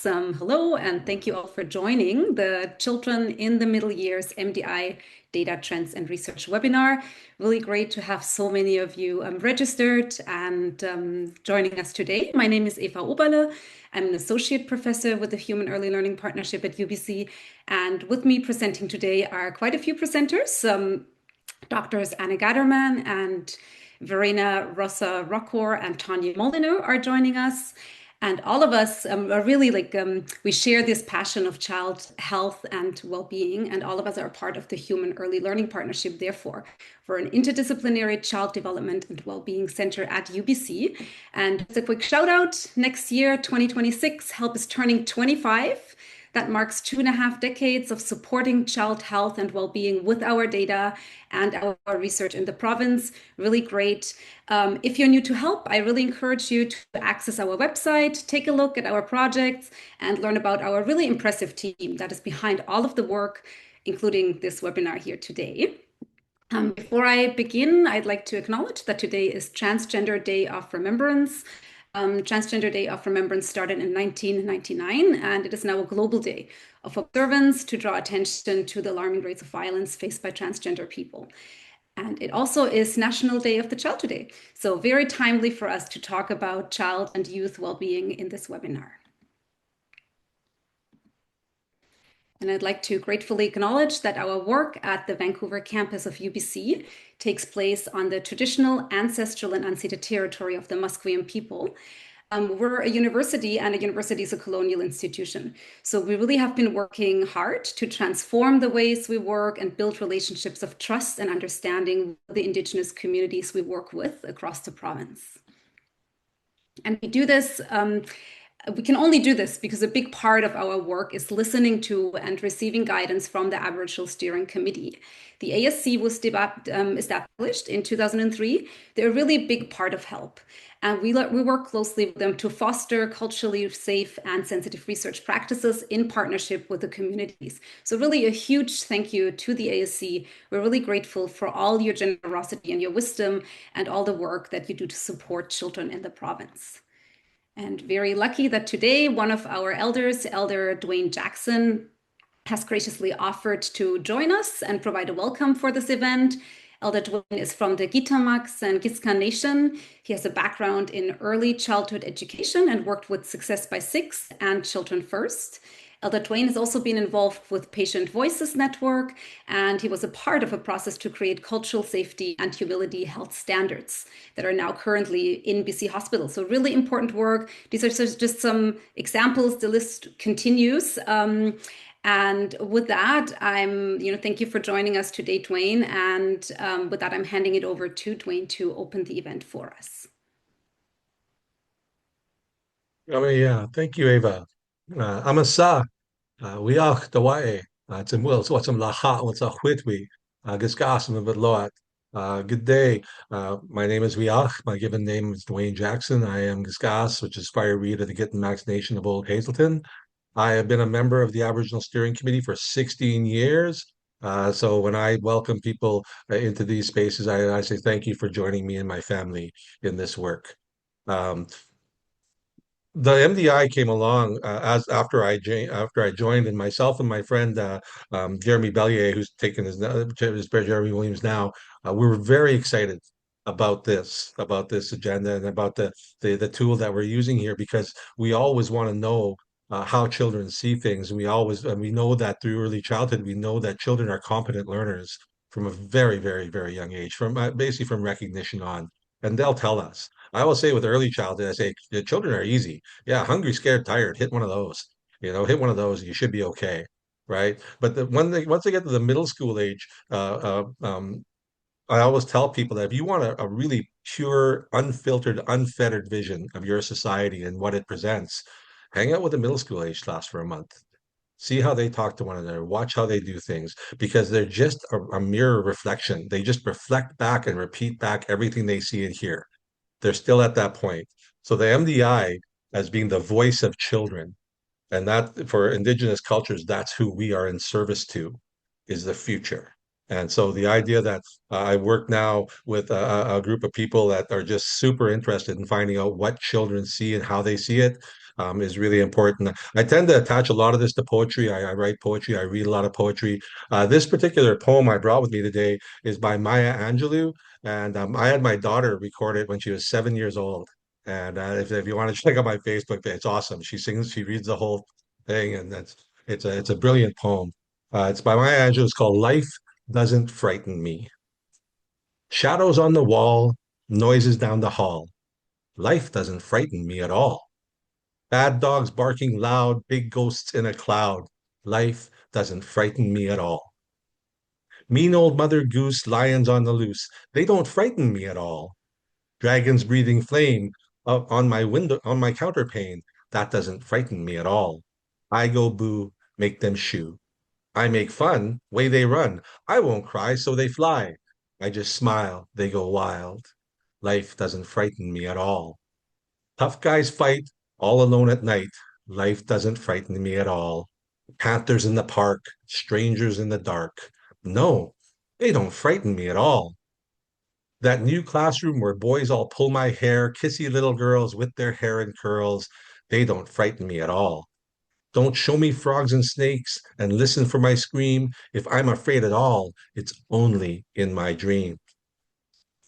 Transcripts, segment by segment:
Hello, and thank you all for joining the Children in the Middle Years MDI Data Trends and Research webinar. Really great to have so many of you registered and joining us today. My name is Eva Oberle. I'm an associate professor with the Human Early Learning Partnership at UBC. And with me presenting today are quite a few presenters. Doctors Anna Gadermann and Verena Rossa-Roccor and Tonje Molyneux are joining us. And all of us are really we share this passion of child health and well-being, and all of us are part of the Human Early Learning Partnership. Therefore, we're an interdisciplinary child development and well-being center at UBC. And just a quick shout out, next year, 2026, HELP is turning 25. That marks 2.5 decades of supporting child health and well-being with our data and our research in the province. Really great. If you're new to HELP, I really encourage you to access our website, take a look at our projects, and learn about our really impressive team that is behind all of the work, including this webinar here today. Before I begin, I'd like to acknowledge that today is Transgender Day of Remembrance. Transgender Day of Remembrance started in 1999, and it is now a global day of observance to draw attention to the alarming rates of violence faced by transgender people. And it also is National Day of the Child today. So very timely for us to talk about child and youth well-being in this webinar. And I'd like to gratefully acknowledge that our work at the Vancouver campus of UBC takes place on the traditional, ancestral, and unceded territory of the Musqueam people. We're a university, and a university is a colonial institution. So we really have been working hard to transform the ways we work and build relationships of trust and understanding with the Indigenous communities we work with across the province. And we do this we can only do this because a big part of our work is listening to and receiving guidance from the Aboriginal Steering Committee. The ASC was established in 2003. They're a really big part of HELP. And we work closely with them to foster culturally safe and sensitive research practices in partnership with the communities. So really a huge thank you to the ASC. We're really grateful for all your generosity and your wisdom and all the work that you do to support children in the province. And very lucky that today one of our elders, Elder Dwayne Jackson, has graciously offered to join us and provide a welcome for this event. Elder Dwayne is from the Gitamaks and Gitska Nation. He has a background in early childhood education and worked with Success by Six and Children First. Elder Dwayne has also been involved with Patient Voices Network, and he was a part of a process to create cultural safety and humility health standards that are now currently in BC hospitals. So really important work. These are just some examples. The list continues. And with that, thank you for joining us today, Dwayne. And with that, I'm handing it over to Dwayne to open the event for us. Thank you, Eva. Amasa, wiach dawae, timwil, so what's laha, what's a whitwi, gisgas, and a lot. Good day. My name is Wiach. My given name is Dwayne Jackson. I am Gisgas, which is Fire Reed of the Gittin Nation of Old Hazelton. I have been a member of the Aboriginal Steering Committee for 16 years. So when I welcome people into these spaces, I say thank you for joining me and my family in this work. The MDI came along as after I joined, and myself and my friend Jeremy Bellier, who's taken his Jeremy Williams now, we were very excited about this agenda and about the tool that we're using here, because we always want to know how children see things. We know that through early childhood, we know that children are competent learners from a very, very, very young age, from basically from recognition on, and they'll tell us. I will say with early childhood, I say the children are easy. Yeah, hungry, scared, tired. Hit one of those. Hit one of those, you should be okay, right? But once they get to the middle school age, I always tell people that if you want a really pure, unfiltered, unfettered vision of your society and what it presents, hang out with the middle school age class for a month. See how they talk to one another, watch how they do things, because they're just a mirror reflection. They just reflect back and repeat back everything they see and hear. They're still at that point. So the MDI as being the voice of children, and that for Indigenous cultures, that's who we are in service to, is the future. And so the idea that I work now with a group of people that are just super interested in finding out what children see and how they see it, is really important. I tend to attach a lot of this to poetry. I write poetry. I read a lot of poetry. This particular poem I brought with me today is by Maya Angelou, and I had my daughter record it when she was 7 years old. And if you want to check out my Facebook page, it's awesome. She sings, she reads the whole thing, and it's a brilliant poem. It's by Maya Angelou. It's called "Life Doesn't Frighten Me." Shadows on the wall, noises down the hall. Life doesn't frighten me at all. Bad dogs barking loud, big ghosts in a cloud. Life doesn't frighten me at all. Mean old mother goose, lions on the loose. They don't frighten me at all. Dragons breathing flame on my window, on my counterpane. That doesn't frighten me at all. I go boo, make them shoo. I make fun, way they run. I won't cry, so they fly. I just smile, they go wild. Life doesn't frighten me at all. Tough guys fight all alone at night. Life doesn't frighten me at all. Panthers in the park, strangers in the dark. No, they don't frighten me at all. That new classroom where boys all pull my hair, kissy little girls with their hair in curls, they don't frighten me at all. Don't show me frogs and snakes and listen for my scream. If I'm afraid at all, it's only in my dream.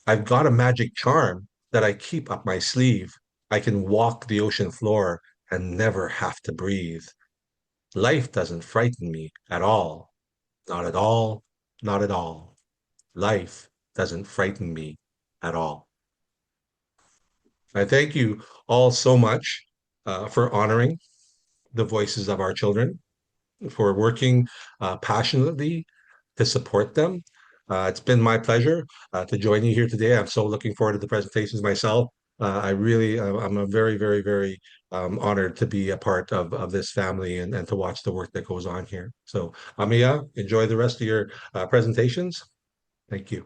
I've got a magic charm that I keep up my sleeve. I can walk the ocean floor and never have to breathe. Life doesn't frighten me at all. Not at all. Not at all. Life doesn't frighten me at all. I thank you all so much for honoring the voices of our children, for working passionately to support them. It's been my pleasure to join you here today. I'm so looking forward to the presentations myself. I'm a very, very, very honored to be a part of this family and to watch the work that goes on here. So, Amiya, enjoy the rest of your presentations. Thank you.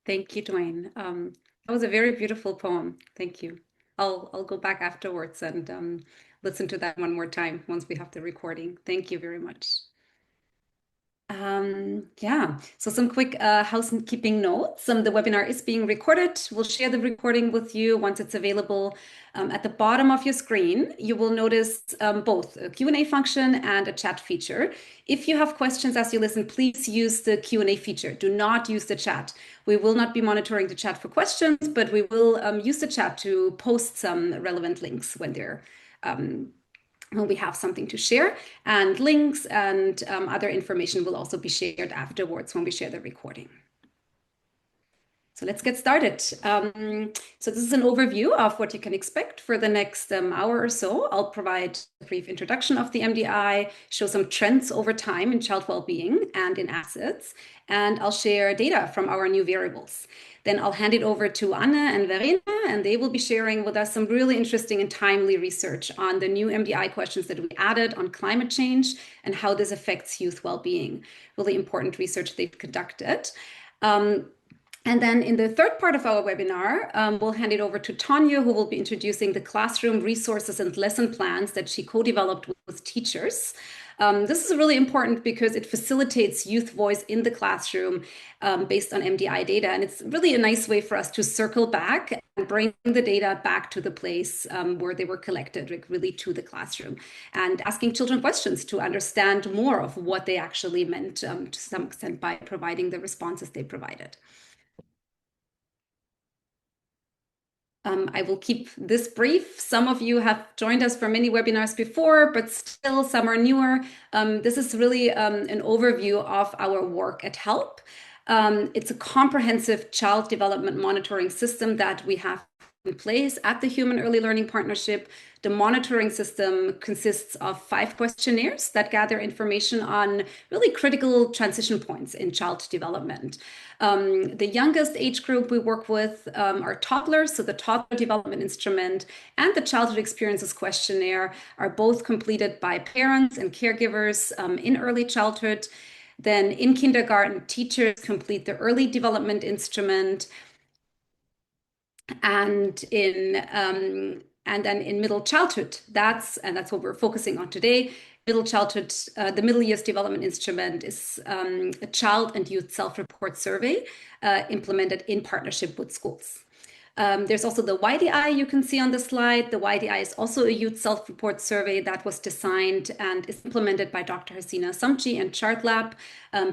Thank you, Dwayne. That was a very beautiful poem. Thank you. I'll go back afterwards and listen to that one more time once we have the recording. Thank you very much. Yeah, so some quick housekeeping notes. The webinar is being recorded. We'll share the recording with you once it's available. At the bottom of your screen, you will notice both a Q&A function and a chat feature. If you have questions as you listen, please use the Q&A feature. Do not use the chat. We will not be monitoring the chat for questions, but we will use the chat to post some relevant links when they're when we have something to share, and links and other information will also be shared afterwards when we share the recording. So let's get started. So this is an overview of what you can expect for the next hour or so. I'll provide a brief introduction of the MDI, show some trends over time in child well-being and in assets, and I'll share data from our new variables. Then I'll hand it over to Anna and Verena, and they will be sharing with us some really interesting and timely research on the new MDI questions that we added on climate change and how this affects youth well-being. Really important research they've conducted. And then in the third part of our webinar, we'll hand it over to Tonje, who will be introducing the classroom resources and lesson plans that she co-developed with teachers. This is really important because it facilitates youth voice in the classroom based on MDI data. And it's really a nice way for us to circle back and bring the data back to the place where they were collected, like really to the classroom, and asking children questions to understand more of what they actually meant to some extent by providing the responses they provided. I will keep this brief. Some of you have joined us for many webinars before, but still some are newer. This is really an overview of our work at HELP. It's a comprehensive child development monitoring system that we have in place at the Human Early Learning Partnership. The monitoring system consists of 5 questionnaires that gather information on really critical transition points in child development. The youngest age group we work with are toddlers, so the toddler development instrument and the childhood experiences questionnaire are both completed by parents and caregivers in early childhood. Then in kindergarten, teachers complete the early development instrument, and then in middle childhood, that's what we're focusing on today. Middle childhood, the middle years development instrument is a child and youth self-report survey implemented in partnership with schools. There's also the YDI you can see on the slide. The YDI is also a youth self-report survey that was designed and is implemented by Dr. Hasina Samji and ChartLab,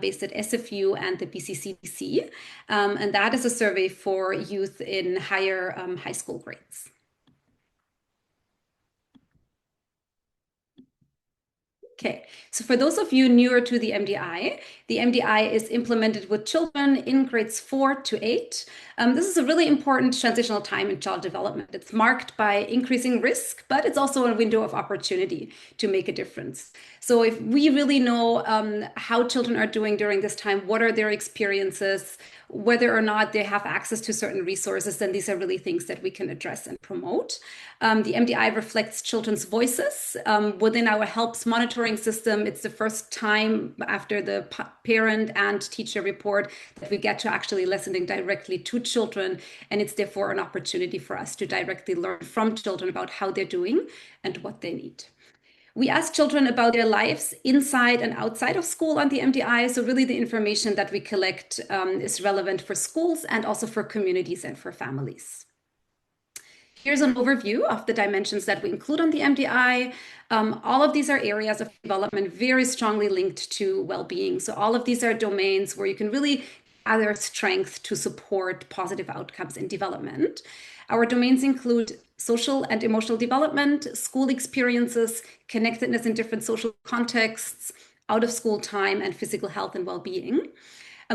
based at SFU and the BCCDC. And that is a survey for youth in higher high school grades. Okay, so for those of you newer to the MDI is implemented with children in grades 4 to 8. This is a really important transitional time in child development. It's marked by increasing risk, but it's also a window of opportunity to make a difference. So if we really know how children are doing during this time, what are their experiences, whether or not they have access to certain resources, then these are really things that we can address and promote. The MDI reflects children's voices within our HELPS monitoring system. It's the first time after the parent and teacher report that we get to actually listening directly to children, and it's therefore an opportunity for us to directly learn from children about how they're doing and what they need. We ask children about their lives inside and outside of school on the MDI. So really the information that we collect is relevant for schools and also for communities and for families. Here's an overview of the dimensions that we include on the MDI. All of these are areas of development very strongly linked to well-being. So all of these are domains where you can really gather strength to support positive outcomes in development. Our domains include social and emotional development, school experiences, connectedness in different social contexts, out-of-school time, and physical health and well-being.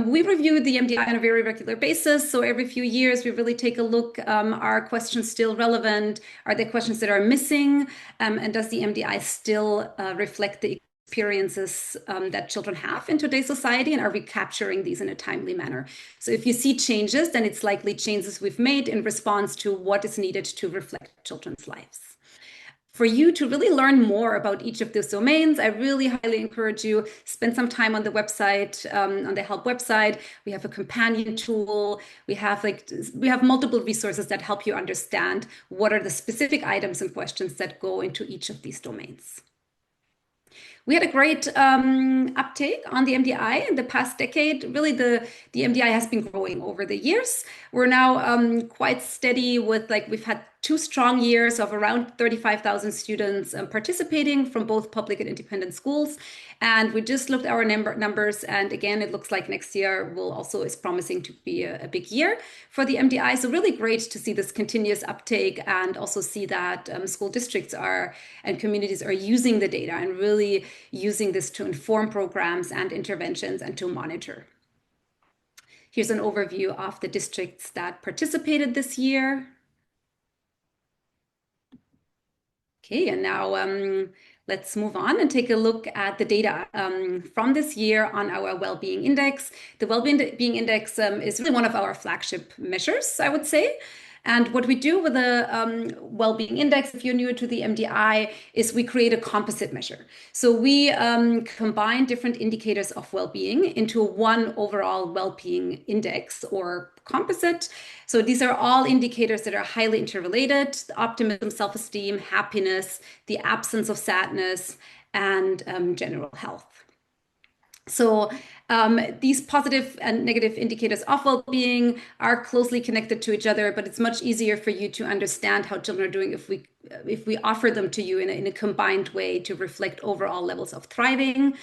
We review the MDI on a very regular basis. So every few years, we really take a look. Are questions still relevant? Are there questions that are missing? And does the MDI still reflect the experiences that children have in today's society? And are we capturing these in a timely manner? So if you see changes, then it's likely changes we've made in response to what is needed to reflect children's lives. For you to really learn more about each of those domains, I really highly encourage you spend some time on the website, on the HELP website. We have a companion tool. We have multiple resources that help you understand what are the specific items and questions that go into each of these domains. We had a great uptake on the MDI in the past decade. Really, the MDI has been growing over the years. We're now quite steady with we've had 2 strong years of around 35,000 students participating from both public and independent schools. And we just looked at our numbers, and again, it looks like next year is promising to be a big year for the MDI. So really great to see this continuous uptake and also see that school districts and communities are using the data and really using this to inform programs and interventions and to monitor. Here's an overview of the districts that participated this year. Okay, and now let's move on and take a look at the data from this year on our Wellbeing Index. The Wellbeing Index is really one of our flagship measures, I would say. And what we do with the Wellbeing Index, if you're new to the MDI, is we create a composite measure. So we combine different indicators of well-being into one overall well-being index or composite. So these are all indicators that are highly interrelated: optimism, self-esteem, happiness, the absence of sadness, and general health. So these positive and negative indicators of well-being are closely connected to each other, but it's much easier for you to understand how children are doing if we offer them to you in a combined way to reflect overall levels of thriving.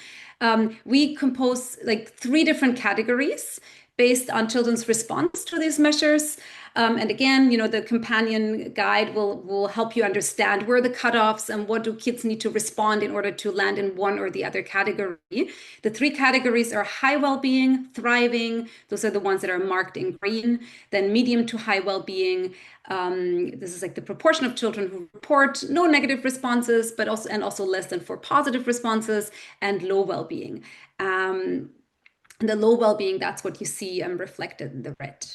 We compose 3 different categories based on children's response to these measures. And again, the companion guide will help you understand where the cutoffs and what do kids need to respond in order to land in one or the other category. The 3 categories are high well-being, thriving. Those are the ones that are marked in green. Then medium to high well-being. This is the proportion of children who report no negative responses, but also less than 4 positive responses, and low well-being. The low well-being, that's what you see reflected in the red.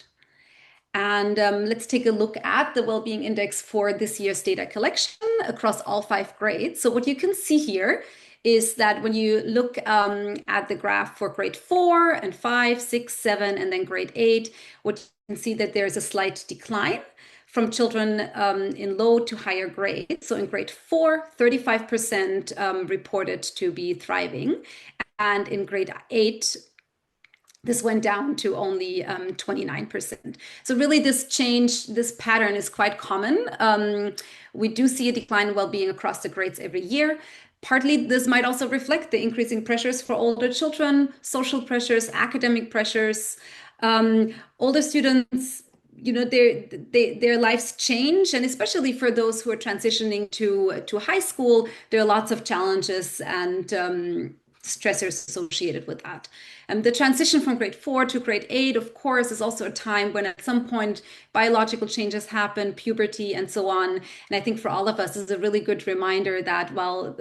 And let's take a look at the Wellbeing Index for this year's data collection across all 5 grades. So what you can see here is that when you look at the graph for grade 4 and 5, 6, 7, and then grade 8, what you can see that there's a slight decline from children in low to higher grades. So in grade 4, 35% reported to be thriving. And in grade 8, This went down to only 29%. So really this change, this pattern is quite common. We do see a decline in well-being across the grades every year. Partly this might also reflect the increasing pressures for older children, social pressures, academic pressures. Older students, their lives change, and especially for those who are transitioning to high school, there are lots of challenges and stressors associated with that. The transition from grade 4 to grade 8, of course, is also a time when at some point biological changes happen, puberty, and so on. And I think for all of us, this is a really good reminder that while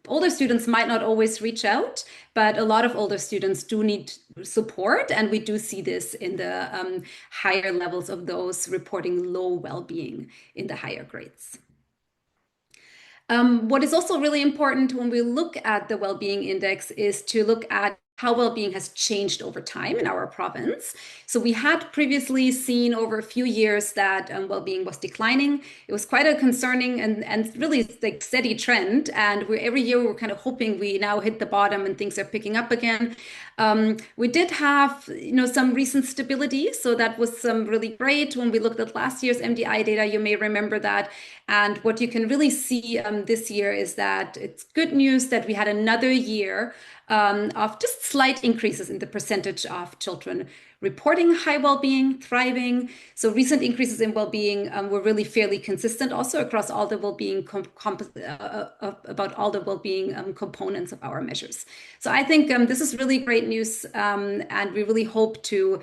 older students might not always reach out, but a lot of older students do need support. And we do see this in the higher levels of those reporting low well-being in the higher grades. What is also really important when we look at the well-being index is to look at how well-being has changed over time in our province. So we had previously seen over a few years that well-being was declining. It was quite a concerning and really like steady trend. And every year we're kind of hoping we now hit the bottom and things are picking up again. We did have, some recent stability. So that was really great. When we looked at last year's MDI data, you may remember that. And what you can really see this year is that it's good news that we had another year of just slight increases in the percentage of children reporting high well-being, thriving. So recent increases in well-being were really fairly consistent also across all the well-being about all the well-being components of our measures. So I think this is really great news, and we really hope to,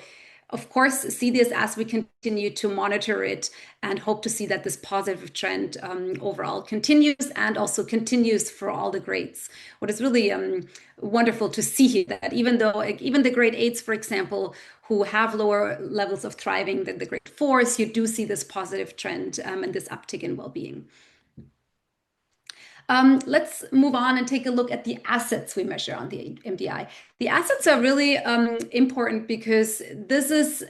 of course, see this as we continue to monitor it and hope to see that this positive trend overall continues and also continues for all the grades. What is really wonderful to see here that even the grade 8s, for example, who have lower levels of thriving than the grade 4s, you do see this positive trend and this uptick in well-being. Let's move on and take a look at the assets we measure on the MDI. The assets are really important because these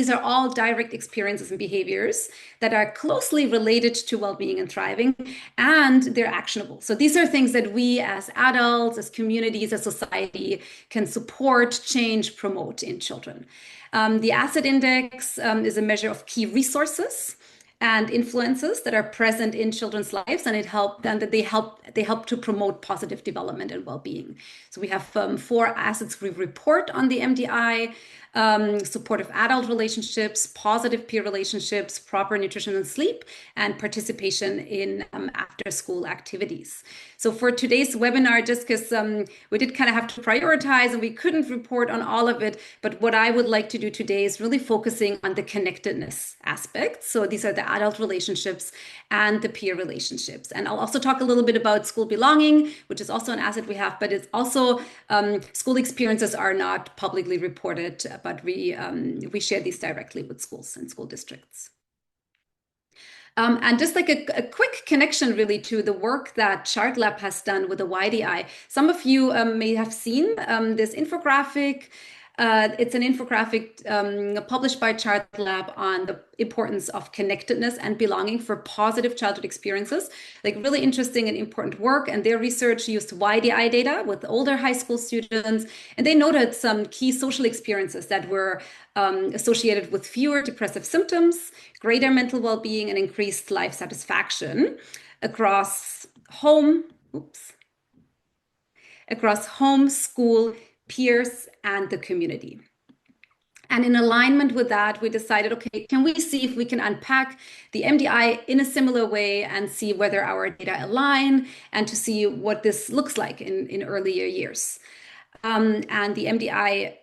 are all direct experiences and behaviors that are closely related to well-being and thriving, and they're actionable. So these are things that we as adults, as communities, as society can support, change, promote in children. The asset index is a measure of key resources and influences that are present in children's lives, and they help to promote positive development and well-being. So we have 4 assets we report on the MDI: supportive adult relationships, positive peer relationships, proper nutrition and sleep, and participation in after-school activities. So for today's webinar, just because we did kind of have to prioritize and we couldn't report on all of it, but what I would like to do today is really focusing on the connectedness aspect. So these are the adult relationships and the peer relationships. And I'll also talk a little bit about school belonging, which is also an asset we have, but it's also school experiences are not publicly reported, but we share these directly with schools and school districts. And just like a quick connection really to the work that Chart Lab has done with the YDI. Some of you may have seen this infographic. It's an infographic published by Chart Lab on the importance of connectedness and belonging for positive childhood experiences. Like really interesting and important work. And their research used YDI data with older high school students. And they noted some key social experiences that were associated with fewer depressive symptoms, greater mental well-being, and increased life satisfaction across home, school, peers, and the community. And in alignment with that, we decided, okay, can we see if we can unpack the MDI in a similar way and see whether our data align and to see what this looks like in earlier years. And the MDI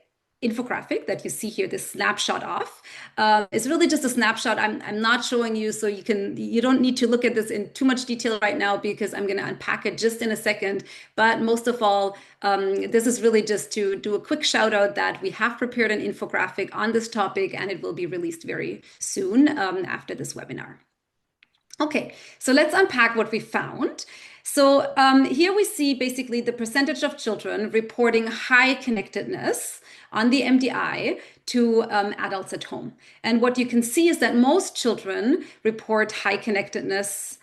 infographic that you see here, this snapshot of, is really just a snapshot. I'm not showing you, so you don't need to look at this in too much detail right now because I'm going to unpack it just in a second. But most of all, this is really just to do a quick shout out that we have prepared an infographic on this topic, and it will be released very soon after this webinar. Okay, so let's unpack what we found. So here we see basically the percentage of children reporting high connectedness on the MDI to adults at home. And what you can see is that most children report high connectedness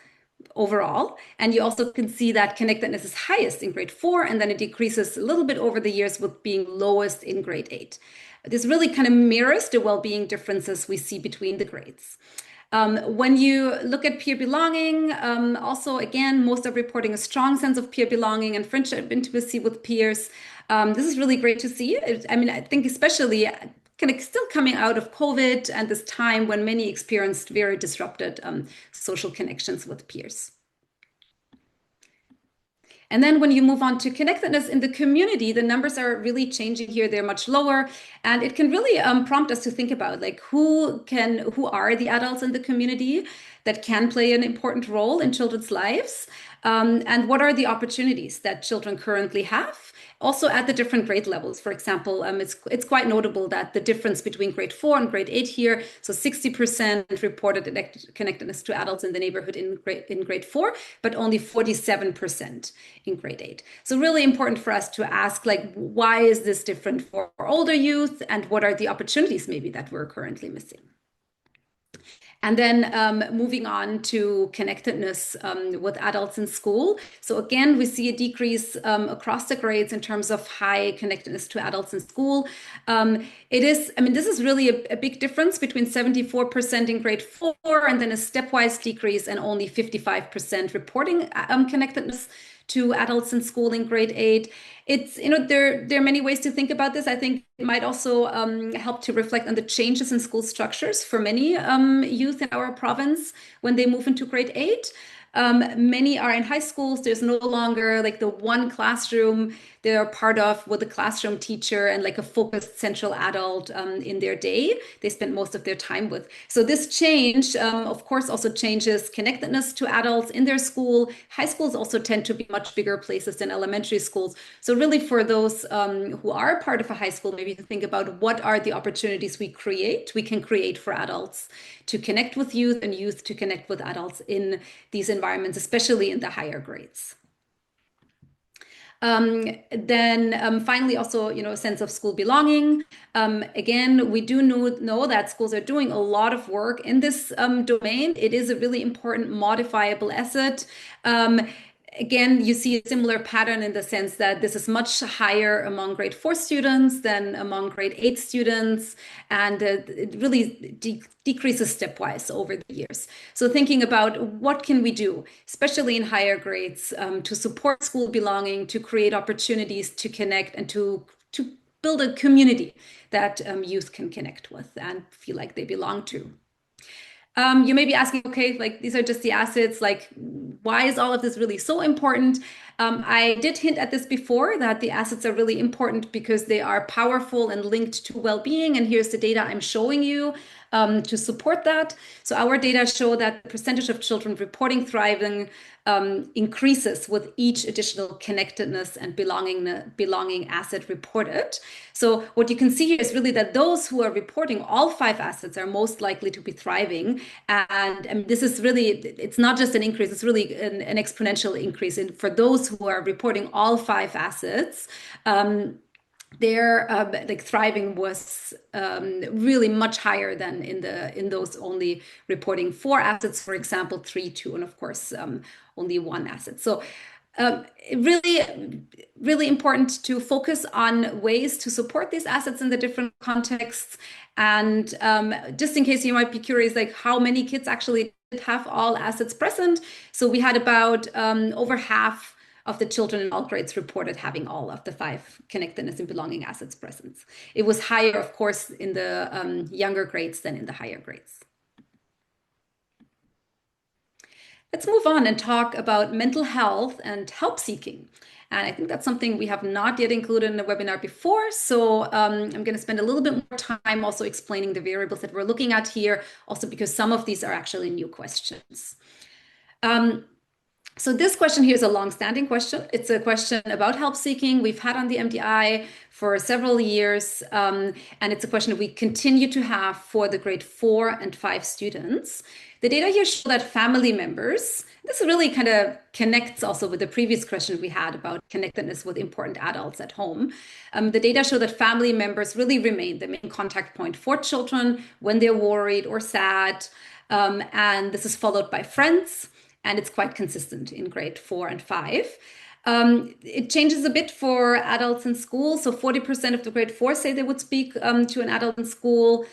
overall. And you also can see that connectedness is highest in grade 4, and then it decreases a little bit over the years with being lowest in grade 8. This really kind of mirrors the well-being differences we see between the grades. When you look at peer belonging, also, again, most are reporting a strong sense of peer belonging and friendship intimacy with peers. This is really great to see. I mean, I think especially kind of still coming out of COVID and this time when many experienced very disrupted social connections with peers. And then when you move on to connectedness in the community, the numbers are really changing here. They're much lower. And it can really prompt us to think about like who are the adults in the community that can play an important role in children's lives? And what are the opportunities that children currently have? Also at the different grade levels. For example, it's quite notable that the difference between grade 4 and grade 8 here, so 60% reported connectedness to adults in the neighborhood in grade 4, but only 47% in grade 8. So really important for us to ask, like, why is this different for older youth, and what are the opportunities maybe that we're currently missing? And then moving on to connectedness with adults in school. So again, we see a decrease across the grades in terms of high connectedness to adults in school. This is really a big difference between 74% in grade 4 and then a stepwise decrease and only 55% reporting connectedness to adults in school in grade 8. It's, there are many ways to think about this. I think it might also help to reflect on the changes in school structures for many youth in our province when they move into grade 8. Many are in high schools. There's no longer like the one classroom they're part of with a classroom teacher and like a focused central adult in their day they spend most of their time with. So this change, of course, also changes connectedness to adults in their school. High schools also tend to be much bigger places than elementary schools. So really for those who are part of a high school, maybe to think about what are the opportunities we can create for adults to connect with youth and youth to connect with adults in these environments, especially in the higher grades. Finally, also, a sense of school belonging. Again, we do know that schools are doing a lot of work in this domain. It is a really important modifiable asset. Again, you see a similar pattern in the sense that this is much higher among grade 4 students than among grade 8 students, and it really decreases stepwise over the years. So thinking about what can we do, especially in higher grades, to support school belonging, to create opportunities to connect and to build a community that youth can connect with and feel like they belong to. You may be asking, okay, like these are just the assets, like why is all of this really so important? I did hint at this before that the assets are really important because they are powerful and linked to well-being. And here's the data I'm showing you to support that. So our data show that the percentage of children reporting thriving increases with each additional connectedness and belonging asset reported. So what you can see here is really that those who are reporting all 5 assets are most likely to be thriving. And this is really, it's not just an increase, it's really an exponential increase for those who are reporting all 5 assets. Their thriving was really much higher than in those only reporting 4 assets, for example, 3, 2, and of course only 1 asset. So really important to focus on ways to support these assets in the different contexts. And just in case you might be curious, like how many kids actually did have all assets present. So we had about over half of the children in all grades reported having all of the 5 connectedness and belonging assets present. It was higher, of course, in the younger grades than in the higher grades. Let's move on and talk about mental health and help seeking. And I think that's something we have not yet included in the webinar before. So I'm going to spend a little bit more time also explaining the variables that we're looking at here, also because some of these are actually new questions. So this question here is a long-standing question. It's a question about help seeking we've had on the MDI for several years. And it's a question we continue to have for the grade 4 and 5 students. The data here show that family members, this really kind of connects also with the previous question we had about connectedness with important adults at home. The data show that family members really remain the main contact point for children when they're worried or sad. And this is followed by friends. and it's quite consistent in grade 4 and 5. It changes a bit for adults in school. So 40% of the grade 4 say they would speak to an adult in school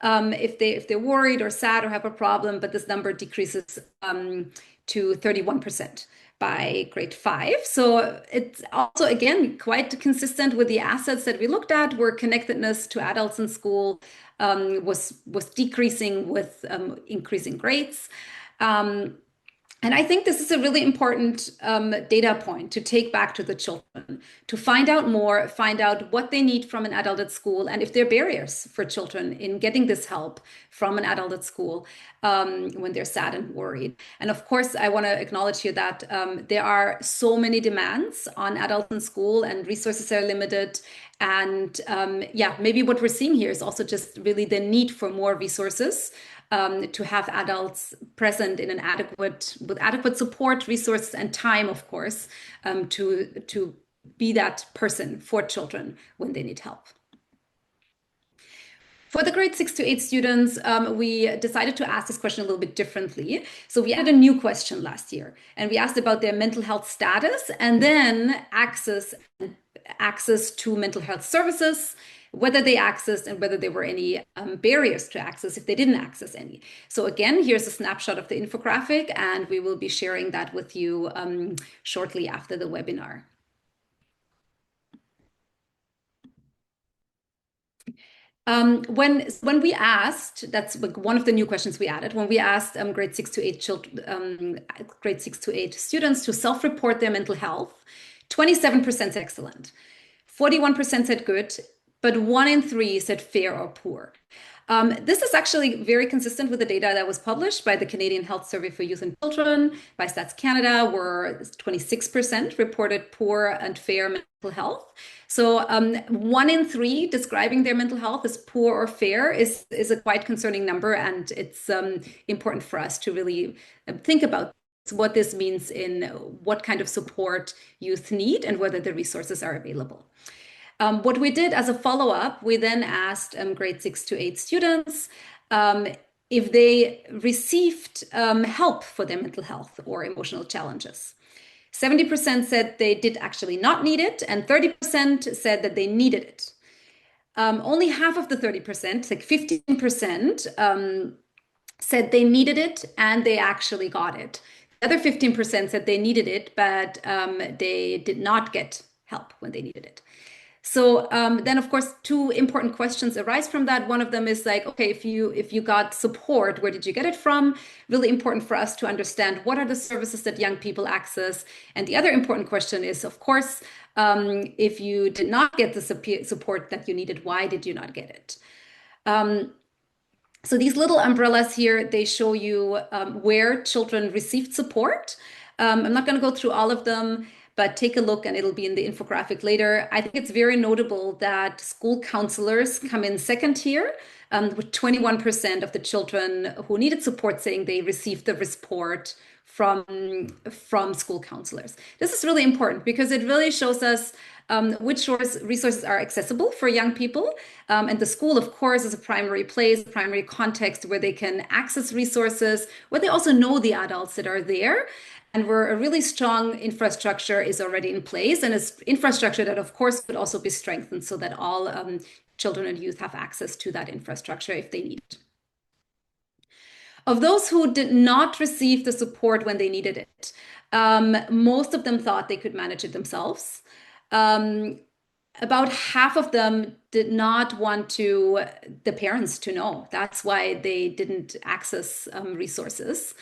if they're worried or sad or have a problem, but this number decreases to 31% by grade 5. So it's also, again, quite consistent with the assets that we looked at, where connectedness to adults in school was decreasing with increasing grades. And I think this is a really important data point to take back to the children, to find out more, find out what they need from an adult at school, and if there are barriers for children in getting this help from an adult at school when they're sad and worried. And of course, I want to acknowledge here that there are so many demands on adults in school, and resources are limited. And yeah, maybe what we're seeing here is also just really the need for more resources to have adults present in with adequate support, resources, and time, of course, to be that person for children when they need help. For the grade 6 to 8 students, we decided to ask this question a little bit differently. So we added a new question last year, and we asked about their mental health status and then access to mental health services, whether they accessed and whether there were any barriers to access if they didn't access any. So again, here's a snapshot of the infographic, and we will be sharing that with you shortly after the webinar. When we asked, that's one of the new questions we added, when we asked grade 6 to 8 students to self-report their mental health, 27% said excellent, 41% said good, but 1 in 3 said fair or poor. This is actually very consistent with the data that was published by the Canadian Health Survey for Youth and Children, by Stats Canada, where 26% reported poor and fair mental health. So 1 in 3 describing their mental health as poor or fair is a quite concerning number, and it's important for us to really think about what this means in what kind of support youth need and whether the resources are available. What we did as a follow-up, we then asked grade 6 to 8 students if they received help for their mental health or emotional challenges. 70% said they did actually not need it, and 30% said that they needed it. Only half of the 30%, like 15%, said they needed it and they actually got it. The other 15% said they needed it, but they did not get help when they needed it. So then, of course, 2 important questions arise from that. One of them is like, okay, if you got support, where did you get it from? Really important for us to understand what are the services that young people access. And the other important question is, of course, if you did not get the support that you needed, why did you not get it? So these little umbrellas here, they show you where children received support. I'm not going to go through all of them, but take a look and it'll be in the infographic later. I think it's very notable that school counselors come in second here, with 21% of the children who needed support saying they received the support from school counselors. This is really important because it really shows us which resources are accessible for young people. And the school, of course, is a primary place, a primary context where they can access resources, where they also know the adults that are there, and where a really strong infrastructure is already in place. And it's infrastructure that, of course, could also be strengthened so that all children and youth have access to that infrastructure if they need it. Of those who did not receive the support when they needed it, most of them thought they could manage it themselves. About half of them did not want the parents to know. That's why they didn't access resources.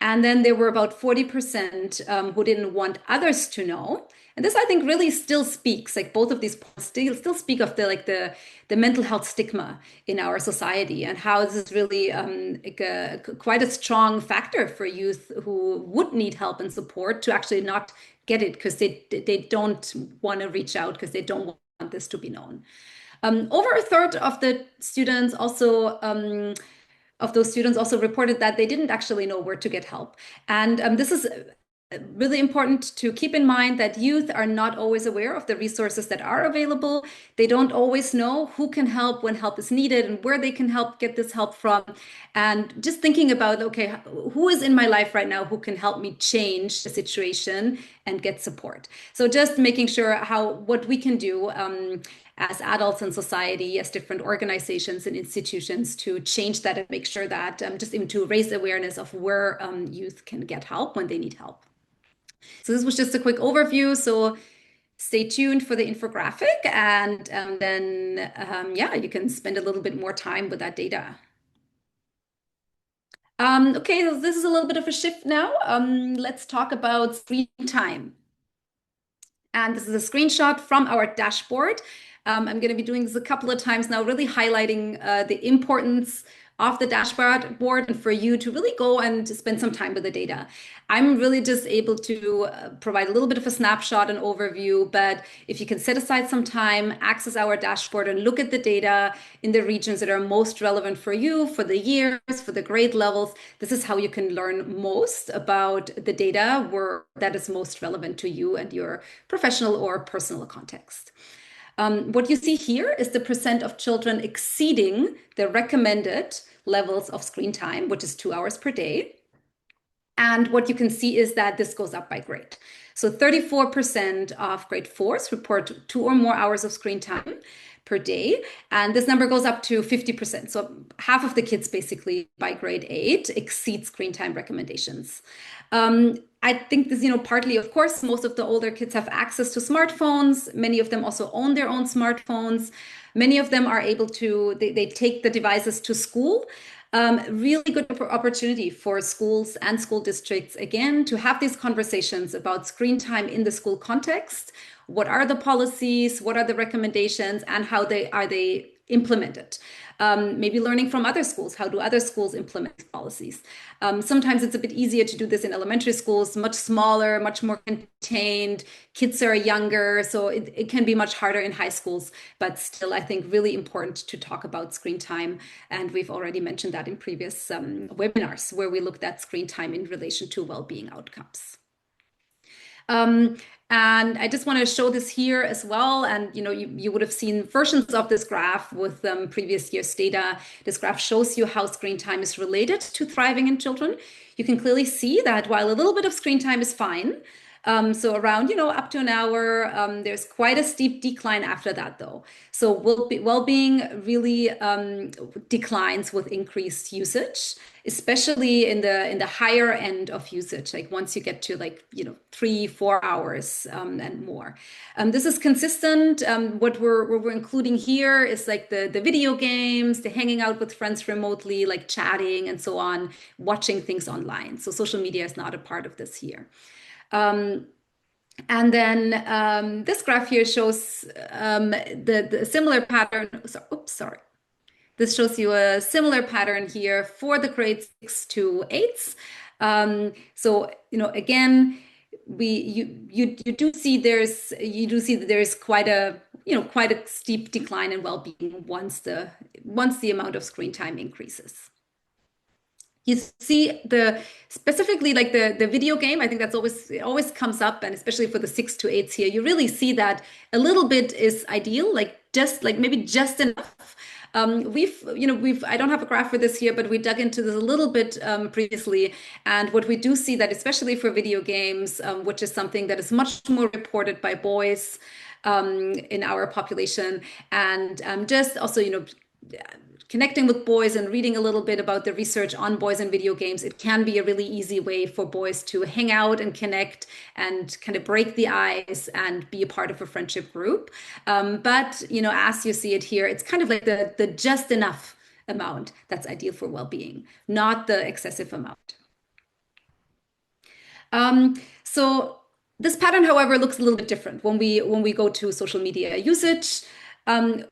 And then there were about 40% who didn't want others to know. And this, I think, really still speaks, like both of these points still speak of the mental health stigma in our society, and how this is really quite a strong factor for youth who would need help and support to actually not get it because they don't want to reach out because they don't want this to be known. Over a third of the students also of those students also reported that they didn't actually know where to get help. And this is really important to keep in mind that youth are not always aware of the resources that are available. They don't always know who can help when help is needed and where they can help get this help from. And just thinking about, okay, who is in my life right now who can help me change the situation and get support. So just making sure what we can do as adults in society, as different organizations and institutions to change that and make sure that just even to raise awareness of where youth can get help when they need help. So this was just a quick overview. So stay tuned for the infographic, and then yeah, you can spend a little bit more time with that data. Okay, so this is a little bit of a shift now. Let's talk about screen time. And this is a screenshot from our dashboard. I'm going to be doing this a couple of times now, really highlighting the importance of the dashboard and for you to really go and spend some time with the data. I'm really just able to provide a little bit of a snapshot and overview, but if you can set aside some time, access our dashboard and look at the data in the regions that are most relevant for you, for the years, for the grade levels, this is how you can learn most about the data that is most relevant to you and your professional or personal context. What you see here is the percent of children exceeding the recommended levels of screen time, which is 2 hours per day. And what you can see is that this goes up by grade. So 34% of grade 4s report 2 or more hours of screen time per day. And this number goes up to 50%. So half of the kids basically by grade 8 exceed screen time recommendations. I think this, partly, of course, most of the older kids have access to smartphones. Many of them also own their own smartphones. Many of them are able to, they take the devices to school. Really good opportunity for schools and school districts, again, to have these conversations about screen time in the school context. What are the policies? What are the recommendations? And how are they implemented? Maybe learning from other schools. How do other schools implement policies? Sometimes it's a bit easier to do this in elementary schools, much smaller, much more contained. Kids are younger, so it can be much harder in high schools, but still, I think really important to talk about screen time. And we've already mentioned that in previous webinars where we looked at screen time in relation to well-being outcomes. And I just want to show this here as well. And you would have seen versions of this graph with previous year's data. This graph shows you how screen time is related to thriving in children. You can clearly see that while a little bit of screen time is fine, so around, up to an hour, there's quite a steep decline after that, though. So well-being really declines with increased usage, especially in the higher end of usage, like once you get to 3-4 hours and more. This is consistent. What we're including here is like the video games, the hanging out with friends remotely, like chatting and so on, watching things online. So social media is not a part of this here. And then this graph here shows the similar pattern. Sorry. This shows you a similar pattern here for the grade 6 to 8s. So again, you do see that there's quite a steep decline in well-being once the amount of screen time increases. You see specifically like the video game, I think it always comes up, and especially for the 6 to 8s here, you really see that a little bit is ideal, maybe just enough. I don't have a graph for this here, but we dug into this a little bit previously. And what we do see that, especially for video games, which is something that is much more reported by boys in our population, and just also, connecting with boys and reading a little bit about the research on boys and video games, it can be a really easy way for boys to hang out and connect and kind of break the ice and be a part of a friendship group. But, as you see it here, it's kind of like the just enough amount that's ideal for well-being, not the excessive amount. So this pattern, however, looks a little bit different when we go to social media usage.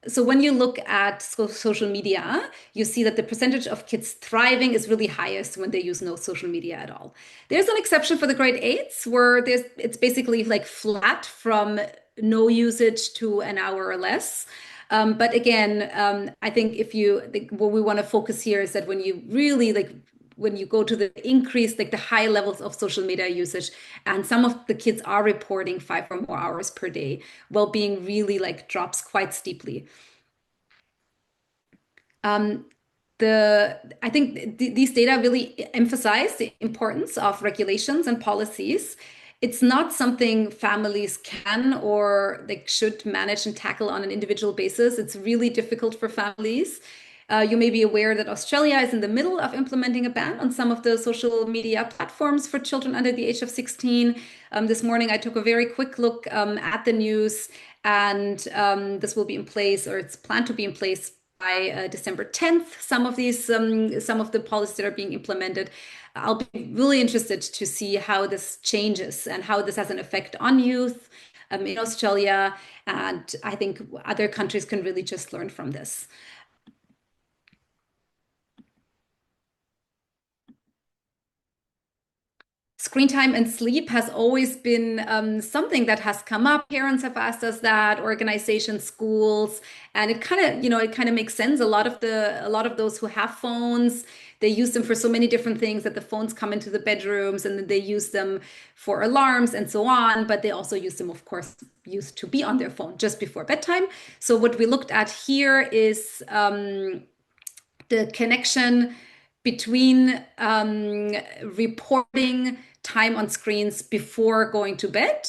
So when you look at social media, you see that the percentage of kids thriving is really highest when they use no social media at all. There's an exception for the grade 8s where it's basically like flat from no usage to an hour or less. But again, I think what we want to focus here is that when you really when you go to the increase, like the high levels of social media usage, and some of the kids are reporting 5 or more hours per day, well-being really like drops quite steeply. Um, I think these data really emphasize the importance of regulations and policies. It's not something families can or like should manage and tackle on an individual basis. It's really difficult for families. You may be aware that Australia is in the middle of implementing a ban on some of the social media platforms for children under the age of 16. This morning, I took a very quick look at the news, and this will be in place, or it's planned to be in place by December 10th. Some of the policies that are being implemented. I'll be really interested to see how this changes and how this has an effect on youth in Australia. And I think other countries can really just learn from this. Screen time and sleep has always been something that has come up. Parents have asked us that, organizations, schools, and it kind of, it kind of makes sense. A lot of those who have phones, they use them for so many different things that the phones come into the bedrooms and then they use them for alarms and so on. But they also use them, of course, used to be on their phone just before bedtime. So what we looked at here is the connection between reporting time on screens before going to bed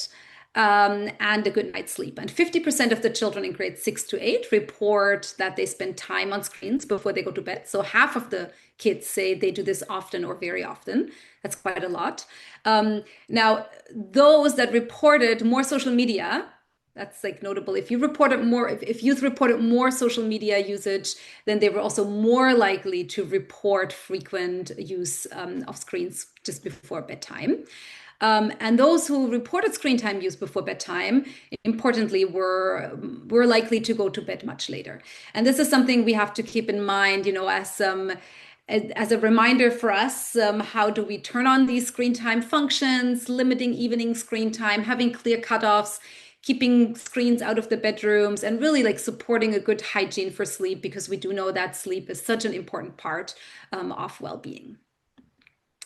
and a good night's sleep. And 50% of the children in grades 6 to 8 report that they spend time on screens before they go to bed. So half of the kids say they do this often or very often. That's quite a lot. Now, those that reported more social media, that's like notable. If youth reported more social media usage, then they were also more likely to report frequent use of screens just before bedtime. And those who reported screen time use before bedtime, importantly, were likely to go to bed much later. And this is something we have to keep in mind, as a reminder for us, how do we turn on these screen time functions, limiting evening screen time, having clear cutoffs, keeping screens out of the bedrooms, and really like supporting a good hygiene for sleep, because we do know that sleep is such an important part of well-being.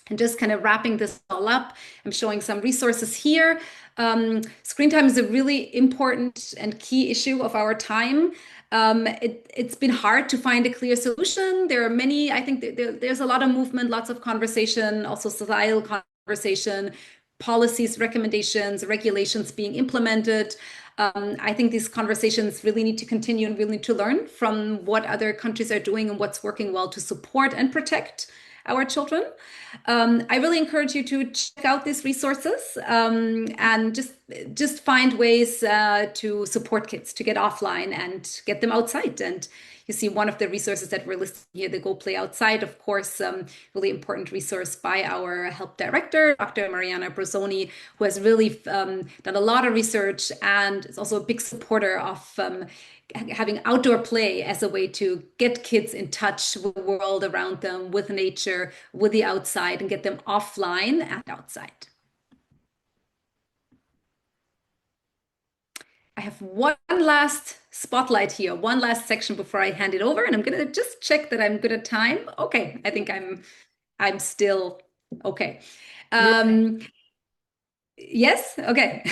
And just kind of wrapping this all up, I'm showing some resources here. Screen time is a really important and key issue of our time. It's been hard to find a clear solution. There are many, I think there's a lot of movement, lots of conversation, also societal conversation, policies, recommendations, regulations being implemented. I think these conversations really need to continue and really need to learn from what other countries are doing and what's working well to support and protect our children. I really encourage you to check out these resources and just find ways to support kids to get offline and get them outside. And you see one of the resources that we're listing here, the Go Play Outside, of course, really important resource by our help director, Dr. Mariana Brosoni, who has really done a lot of research and is also a big supporter of having outdoor play as a way to get kids in touch with the world around them, with nature, with the outside, and get them offline and outside. I have one last spotlight here, one last section before I hand it over, and I'm gonna just check that I'm good at time. Okay, I think I'm still okay. Yes, okay.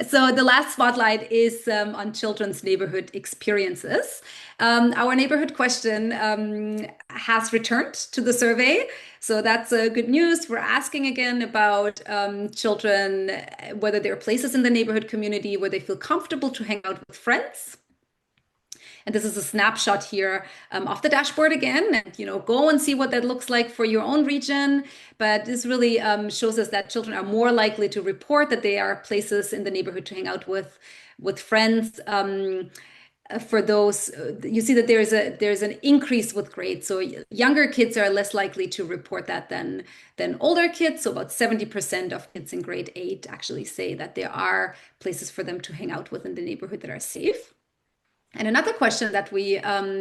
So the last spotlight is on children's neighborhood experiences. Our neighborhood question has returned to the survey. So that's good news. We're asking again about children, whether there are places in the neighborhood community where they feel comfortable to hang out with friends. And this is a snapshot here off the dashboard again, and go and see what that looks like for your own region. But this really shows us that children are more likely to report that they are places in the neighborhood to hang out with friends. For those, you see that there's an increase with grades. So younger kids are less likely to report that than older kids. So about 70% of kids in grade 8 actually say that there are places for them to hang out with in the neighborhood that are safe. And another question that we added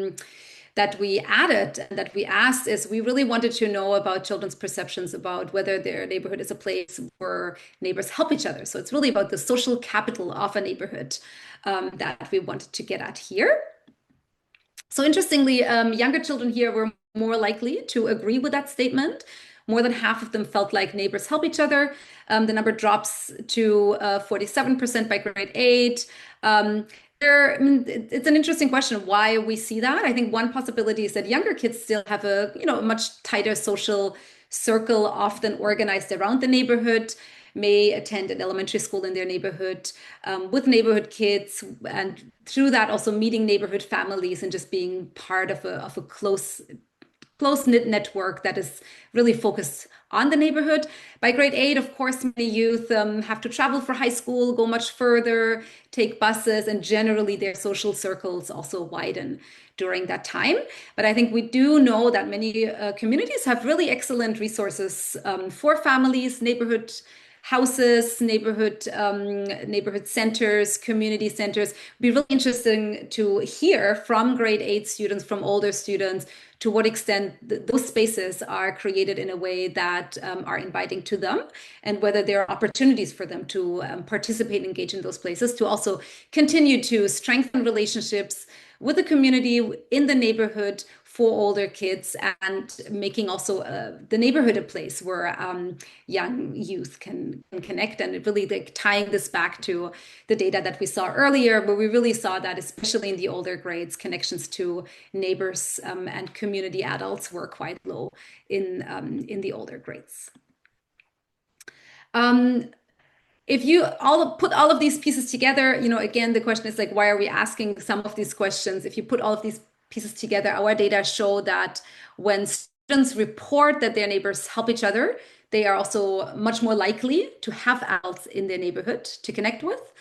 and that we asked is, we really wanted to know about children's perceptions about whether their neighborhood is a place where neighbors help each other. So it's really about the social capital of a neighborhood that we wanted to get at here. So interestingly, younger children here were more likely to agree with that statement. More than half of them felt like neighbors help each other. The number drops to 47% by grade 8. It's an interesting question why we see that. I think one possibility is that younger kids still have a much tighter social circle, often organized around the neighborhood, may attend an elementary school in their neighborhood with neighborhood kids, and through that also meeting neighborhood families and just being part of a close-knit network that is really focused on the neighborhood. By grade 8, of course, many youth have to travel for high school, go much further, take buses, and generally their social circles also widen during that time. But I think we do know that many communities have really excellent resources for families, neighborhood houses, neighborhood centers, community centers. It'd be really interesting to hear from grade 8 students, from older students, to what extent those spaces are created in a way that are inviting to them, and whether there are opportunities for them to participate and engage in those places, to also continue to strengthen relationships with the community in the neighborhood for older kids, and making also the neighborhood a place where young youth can connect. And really like tying this back to the data that we saw earlier, where we really saw that especially in the older grades, connections to neighbors and community adults were quite low in the older grades. If you put all of these pieces together, again, the question is like, why are we asking some of these questions? If you put all of these pieces together, our data show that when students report that their neighbors help each other, they are also much more likely to have adults in their neighborhood to connect with,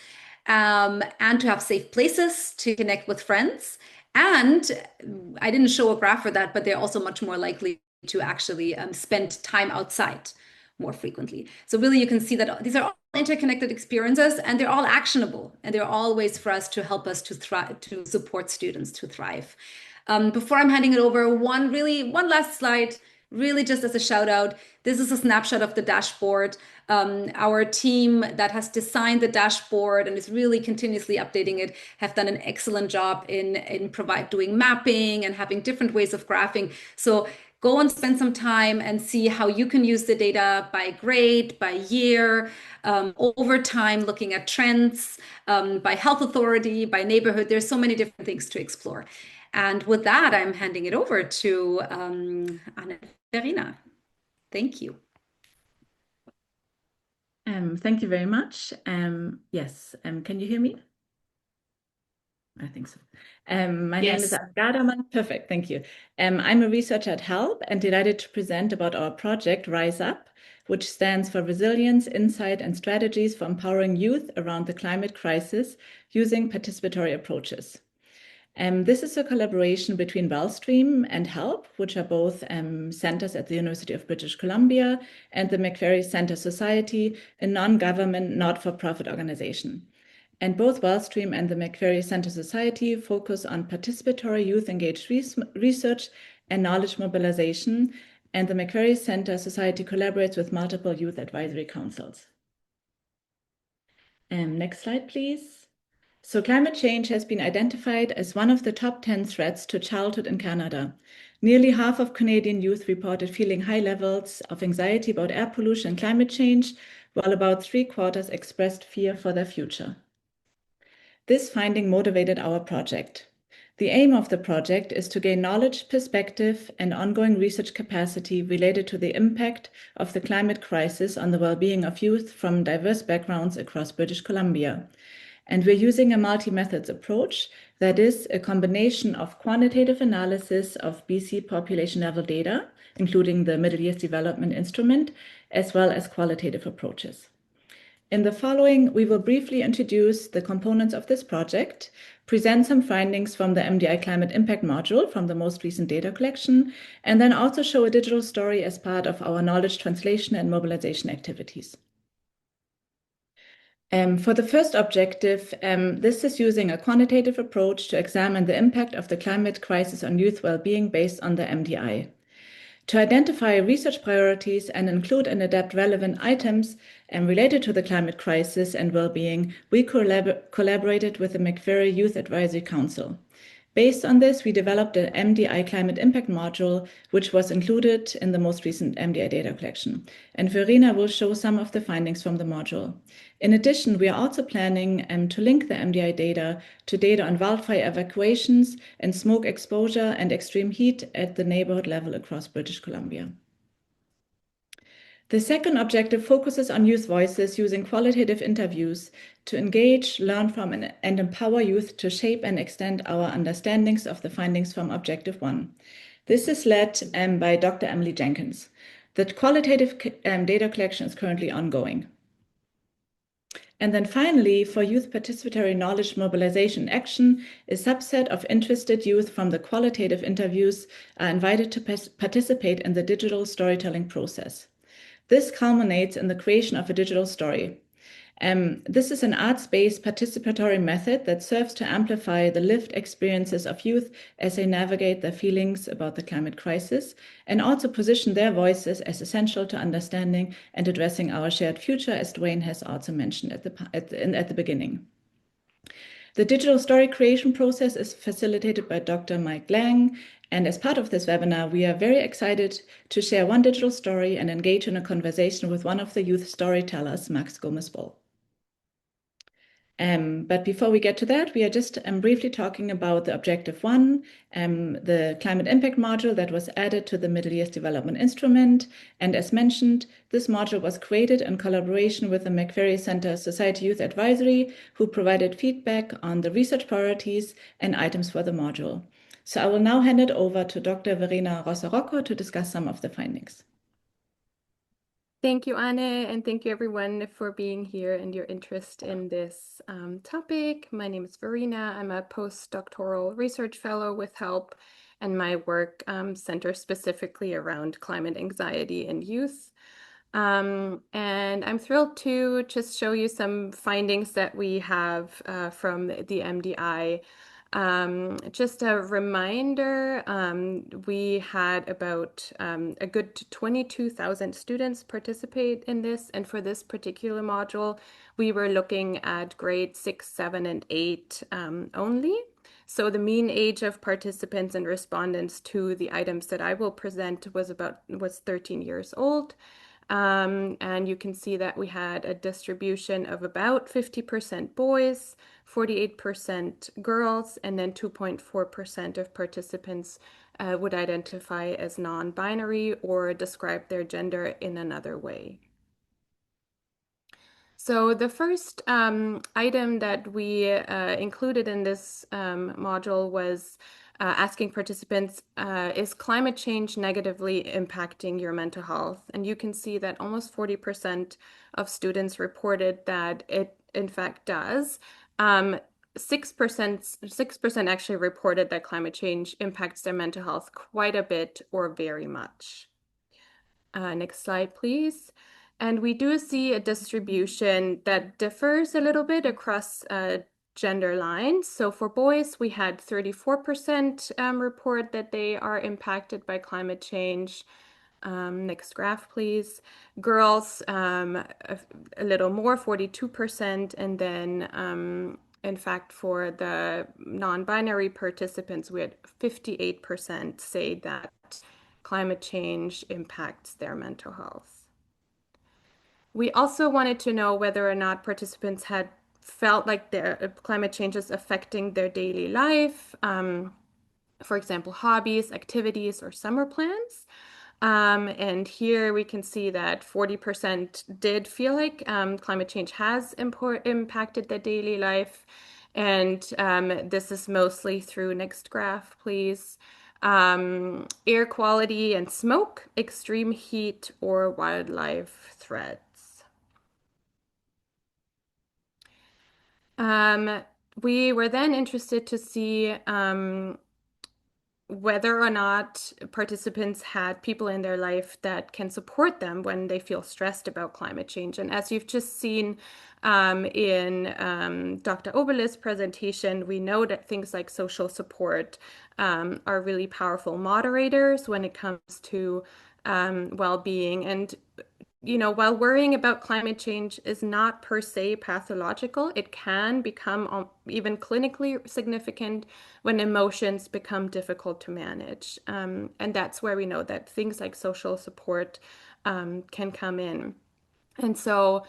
and to have safe places to connect with friends. And I didn't show a graph for that, but they're also much more likely to actually spend time outside more frequently. So really, you can see that these are all interconnected experiences, and they're all actionable, and they're all ways for us to help us to thrive, to support students to thrive. Before I'm handing it over, one last slide, really just as a shout out. This is a snapshot of the dashboard. Our team that has designed the dashboard and is really continuously updating it have done an excellent job in doing mapping and having different ways of graphing. So go and spend some time and see how you can use the data by grade, by year, over time, looking at trends, by health authority, by neighborhood. There's so many different things to explore. And with that, I'm handing it over to Verena. Thank you. Thank you very much. Yes, can you hear me? I think so. My name is Gadermann. Perfect, thank you. I'm a researcher at HELP and delighted to present about our project Rise Up, which stands for Resilience, Insight, and Strategies for Empowering Youth Around the Climate Crisis using Participatory Approaches. This is a collaboration between Wellstream and HELP, which are both centers at the University of British Columbia, and the McQuarrie Center Society, a non-government, not-for-profit organization. And both Wellstream and the McQuarrie Center Society focus on participatory youth-engaged research and knowledge mobilization, and the McQuarrie Center Society collaborates with multiple youth advisory councils. Next slide, please. So climate change has been identified as one of the top 10 threats to childhood in Canada. Nearly half of Canadian youth reported feeling high levels of anxiety about air pollution and climate change, while about 3/4 expressed fear for their future. This finding motivated our project. The aim of the project is to gain knowledge, perspective, and ongoing research capacity related to the impact of the climate crisis on the well-being of youth from diverse backgrounds across British Columbia. And we're using a multi-methods approach, that is a combination of quantitative analysis of BC population level data, including the Middle Years Development Instrument, as well as qualitative approaches. In the following, we will briefly introduce the components of this project, present some findings from the MDI Climate Impact module from the most recent data collection, and then also show a digital story as part of our knowledge translation and mobilization activities. For the first objective, this is using a quantitative approach to examine the impact of the climate crisis on youth well-being based on the MDI. To identify research priorities and include and adapt relevant items related to the climate crisis and well-being, we collaborated with the McQuarrie Youth Advisory Council. Based on this, we developed an MDI climate impact module, which was included in the most recent MDI data collection. And Verena will show some of the findings from the module. In addition, we are also planning to link the MDI data to data on wildfire evacuations and smoke exposure and extreme heat at the neighborhood level across British Columbia. The second objective focuses on youth voices using qualitative interviews to engage, learn from, and empower youth to shape and extend our understandings of the findings from Objective 1. This is led by Dr. Emily Jenkins. The qualitative data collection is currently ongoing. And then finally, for youth participatory knowledge mobilization action, a subset of interested youth from the qualitative interviews are invited to participate in the digital storytelling process. This culminates in the creation of a digital story. This is an arts-based participatory method that serves to amplify the lived experiences of youth as they navigate their feelings about the climate crisis, and also position their voices as essential to understanding and addressing our shared future, as Dwayne has also mentioned at the beginning. The digital story creation process is facilitated by Dr. Mike Lang, and as part of this webinar, we are very excited to share one digital story and engage in a conversation with one of the youth storytellers, Max Gomez-Boll. But before we get to that, we are just briefly talking about the Objective 1, the climate impact module that was added to the Middle East Development Instrument. And as mentioned, this module was created in collaboration with the McVeary Center Society Youth Advisory, who provided feedback on the research priorities and items for the module. So I will now hand it over to Dr. Verena Rossa-Roccor to discuss some of the findings. Thank you, Anne, and thank you everyone for being here and your interest in this topic. My name is Verena. I'm a postdoctoral research fellow with HELP, and my work centers specifically around climate anxiety in youth. And I'm thrilled to just show you some findings that we have from the MDI. Just a reminder, we had about a good 22,000 students participate in this, and for this particular module, we were looking at grade 6, 7, and 8 only. So the mean age of participants and respondents to the items that I will present was 13 years old. And you can see that we had a distribution of about 50% boys, 48% girls, and then 2.4% of participants would identify as non-binary or describe their gender in another way. So the first item that we included in this module was asking participants, is climate change negatively impacting your mental health? And you can see that almost 40% of students reported that it in fact does. 6% actually reported that climate change impacts their mental health quite a bit or very much. Next slide, please. And we do see a distribution that differs a little bit across gender lines. So for boys, we had 34% report that they are impacted by climate change. Next graph, please. Girls, a little more, 42%. And then, in fact, for the non-binary participants, we had 58% say that climate change impacts their mental health. We also wanted to know whether or not participants had felt like their climate change is affecting their daily life, for example, hobbies, activities, or summer plans. And here we can see that 40% did feel like climate change has impacted their daily life. And this is mostly through, next graph, please, air quality and smoke, extreme heat, or wildlife threats. We were then interested to see whether or not participants had people in their life that can support them when they feel stressed about climate change. And as you've just seen in Dr. Oberle's presentation, we know that things like social support are really powerful moderators when it comes to well-being. And while worrying about climate change is not per se pathological, it can become even clinically significant when emotions become difficult to manage. And that's where we know that things like social support can come in. And so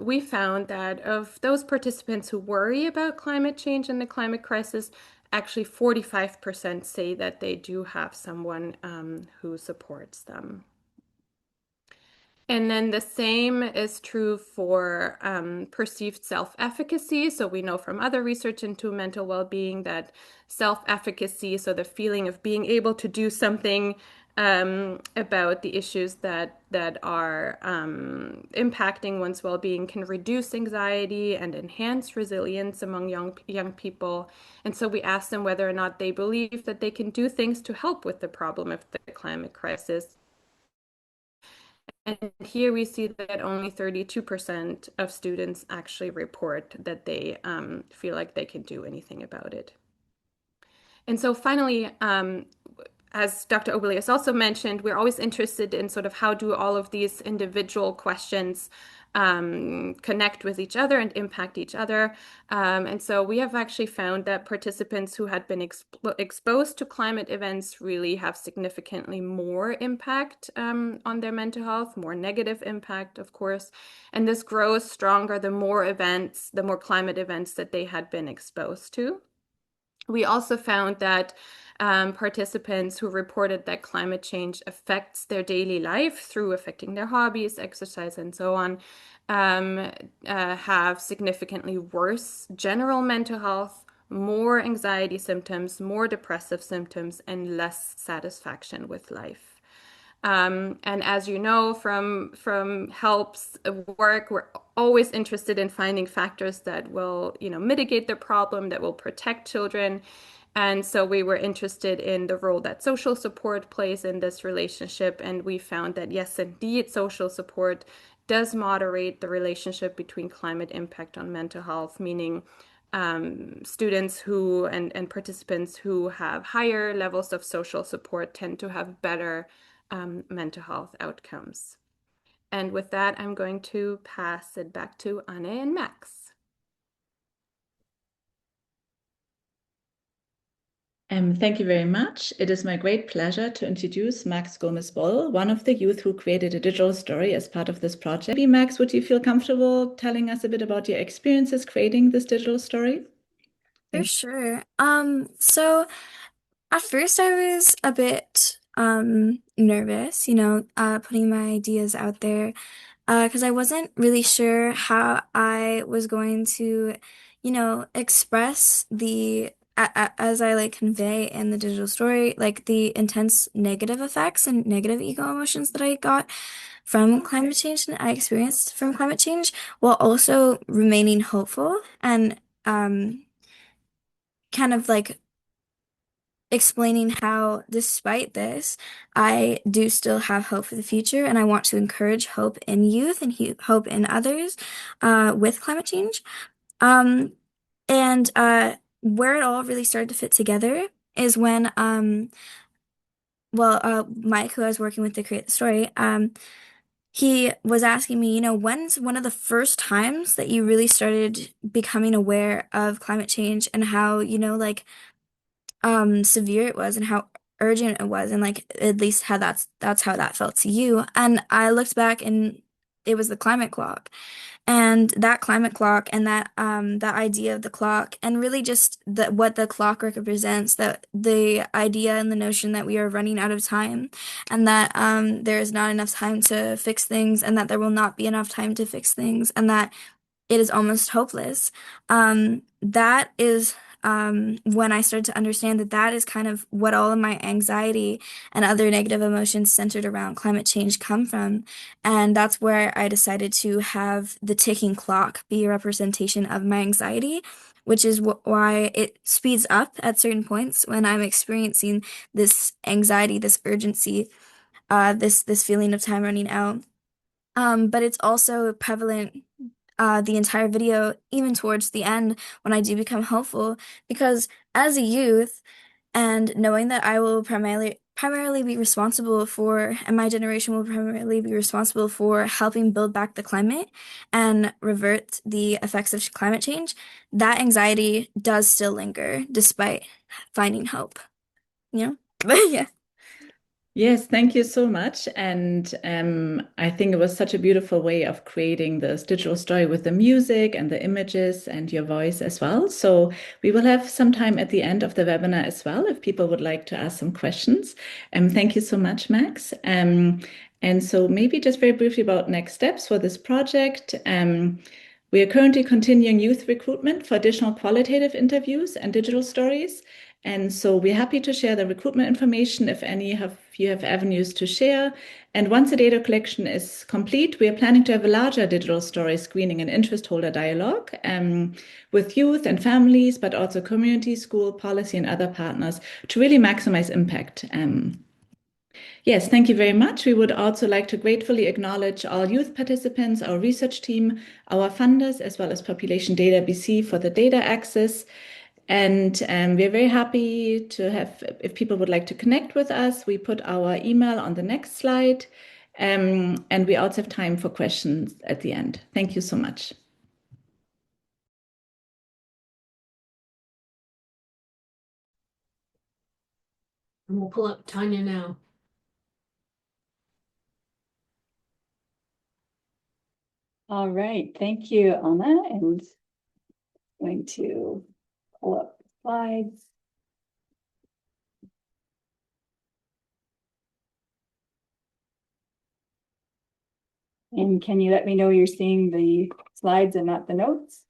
we found that of those participants who worry about climate change and the climate crisis, actually 45% say that they do have someone who supports them. And then the same is true for perceived self-efficacy. So we know from other research into mental well-being that self-efficacy, so the feeling of being able to do something about the issues that are impacting one's well-being, can reduce anxiety and enhance resilience among young people. And so we asked them whether or not they believe that they can do things to help with the problem of the climate crisis. And here we see that only 32% of students actually report that they feel like they can do anything about it. And so finally, as Dr. Oberle has also mentioned, we're always interested in sort of how do all of these individual questions connect with each other and impact each other. And so we have actually found that participants who had been exposed to climate events really have significantly more impact on their mental health, more negative impact, of course. And this grows stronger the more climate events that they had been exposed to. We also found that participants who reported that climate change affects their daily life through affecting their hobbies, exercise, and so on, have significantly worse general mental health, more anxiety symptoms, more depressive symptoms, and less satisfaction with life. And as you know from HELP's work, we're always interested in finding factors that will, mitigate the problem, that will protect children. And so we were interested in the role that social support plays in this relationship. And we found that, yes, indeed, social support does moderate the relationship between climate impact on mental health, meaning students who and participants who have higher levels of social support tend to have better mental health outcomes. And with that, I'm going to pass it back to Anne and Max. Thank you very much. It is my great pleasure to introduce Max Gomez-Boll, one of the youth who created a digital story as part of this project. Maybe, Max, would you feel comfortable telling us a bit about your experiences creating this digital story? For sure. So at first I was a bit nervous, putting my ideas out there, because I wasn't really sure how I was going to, express as I like convey in the digital story, like the intense negative effects and negative ego emotions that I got from climate change and I experienced from climate change, while also remaining hopeful and kind of like explaining how, despite this, I do still have hope for the future, and I want to encourage hope in youth and hope in others with climate change. And where it all really started to fit together is when, Mike, who I was working with to create the story, he was asking me, when's one of the first times that you really started becoming aware of climate change and how, severe it was and how urgent it was and like at least how that's how that felt to you. And I looked back and it was the climate clock. And that climate clock and that idea of the clock and really just what the clock represents, that the idea and the notion that we are running out of time and that there is not enough time to fix things and that there will not be enough time to fix things and that it is almost hopeless. That is when I started to understand that that is kind of what all of my anxiety and other negative emotions centered around climate change come from. And that's where I decided to have the ticking clock be a representation of my anxiety, which is why it speeds up at certain points when I'm experiencing this anxiety, this urgency, this feeling of time running out. But it's also prevalent the entire video, even towards the end when I do become hopeful, because as a youth and knowing that I will primarily be responsible for, and my generation will primarily be responsible for helping build back the climate and revert the effects of climate change, that anxiety does still linger despite finding hope, you know? But yeah. Yes, thank you so much. And I think it was such a beautiful way of creating this digital story with the music and the images and your voice as well. So we will have some time at the end of the webinar as well if people would like to ask some questions. Thank you so much, Max. And so maybe just very briefly about next steps for this project. We are currently continuing youth recruitment for additional qualitative interviews and digital stories. And so we're happy to share the recruitment information if you have avenues to share. And once the data collection is complete, we are planning to have a larger digital story screening and interest holder dialogue with youth and families, but also community, school, policy, and other partners to really maximize impact. Yes, thank you very much. We would also like to gratefully acknowledge all youth participants, our research team, our funders, as well as Population Data BC for the data access. And we're very happy to have, if people would like to connect with us, we put our email on the next slide. And we also have time for questions at the end. Thank you so much. And we'll pull up Tonje now. All right, thank you, Anna. And I'm going to pull up the slides. And can you let me know you're seeing the slides and not the notes?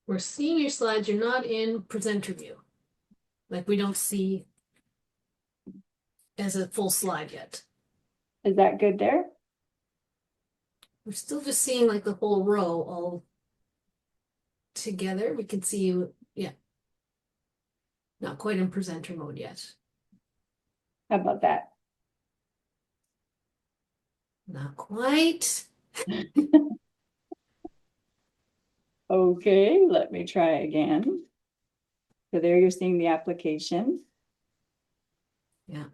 We're seeing your slides. You're not in presenter view. Like we don't see as a full slide yet. Is that good there? We're still just seeing like the whole row all together. We can see you, yeah. Not quite in presenter mode yet. How about that? Not quite. Okay, let me try again. So there you're seeing the application. Yeah.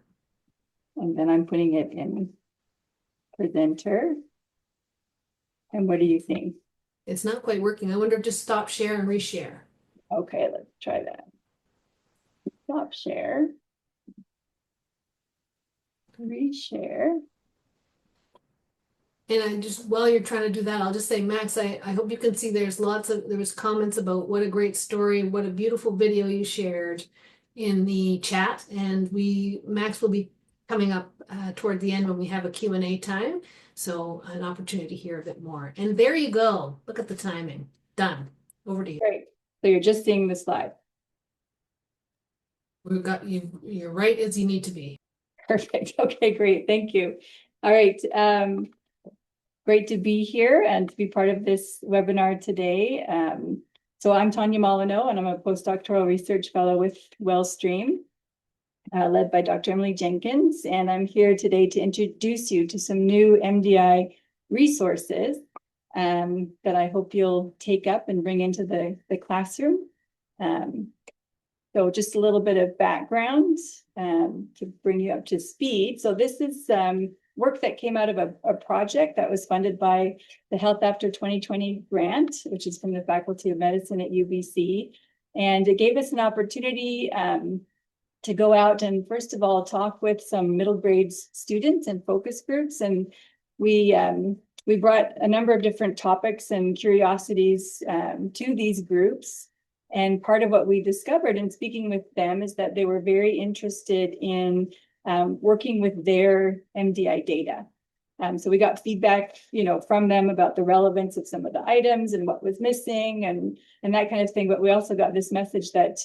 And then I'm putting it in presenter. And what do you think? It's not quite working. I wonder if just stop share and reshare. Okay, let's try that. Stop share. Reshare. And I just, while you're trying to do that, I'll just say, Max, I hope you can see there was comments about what a great story, what a beautiful video you shared in the chat. And Max will be coming up toward the end when we have a Q&A time. So an opportunity to hear a bit more. And there you go. Look at the timing. Done. Over to you. Great. So you're just seeing the slide. We've got you. You're right as you need to be. Perfect. Okay, great. Thank you. All right. Great to be here and to be part of this webinar today. So I'm Tonje Molyneux, and I'm a postdoctoral research fellow with Wellstream, led by Dr. Emily Jenkins. And I'm here today to introduce you to some new MDI resources that I hope you'll take up and bring into the classroom. So just a little bit of background to bring you up to speed. So this is work that came out of a project that was funded by the Health After 2020 grant, which is from the Faculty of Medicine at UBC. And it gave us an opportunity to go out and, first of all, talk with some middle grade students and focus groups. And we brought a number of different topics and curiosities to these groups. And part of what we discovered in speaking with them is that they were very interested in working with their MDI data. So we got feedback, from them about the relevance of some of the items and what was missing and that kind of thing. But we also got this message that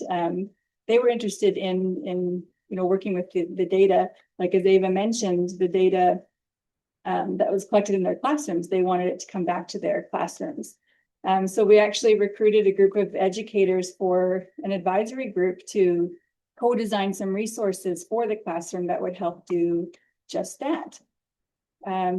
they were interested in working with the data, like as Eva mentioned, the data that was collected in their classrooms. They wanted it to come back to their classrooms. So we actually recruited a group of educators for an advisory group to co-design some resources for the classroom that would help do just that.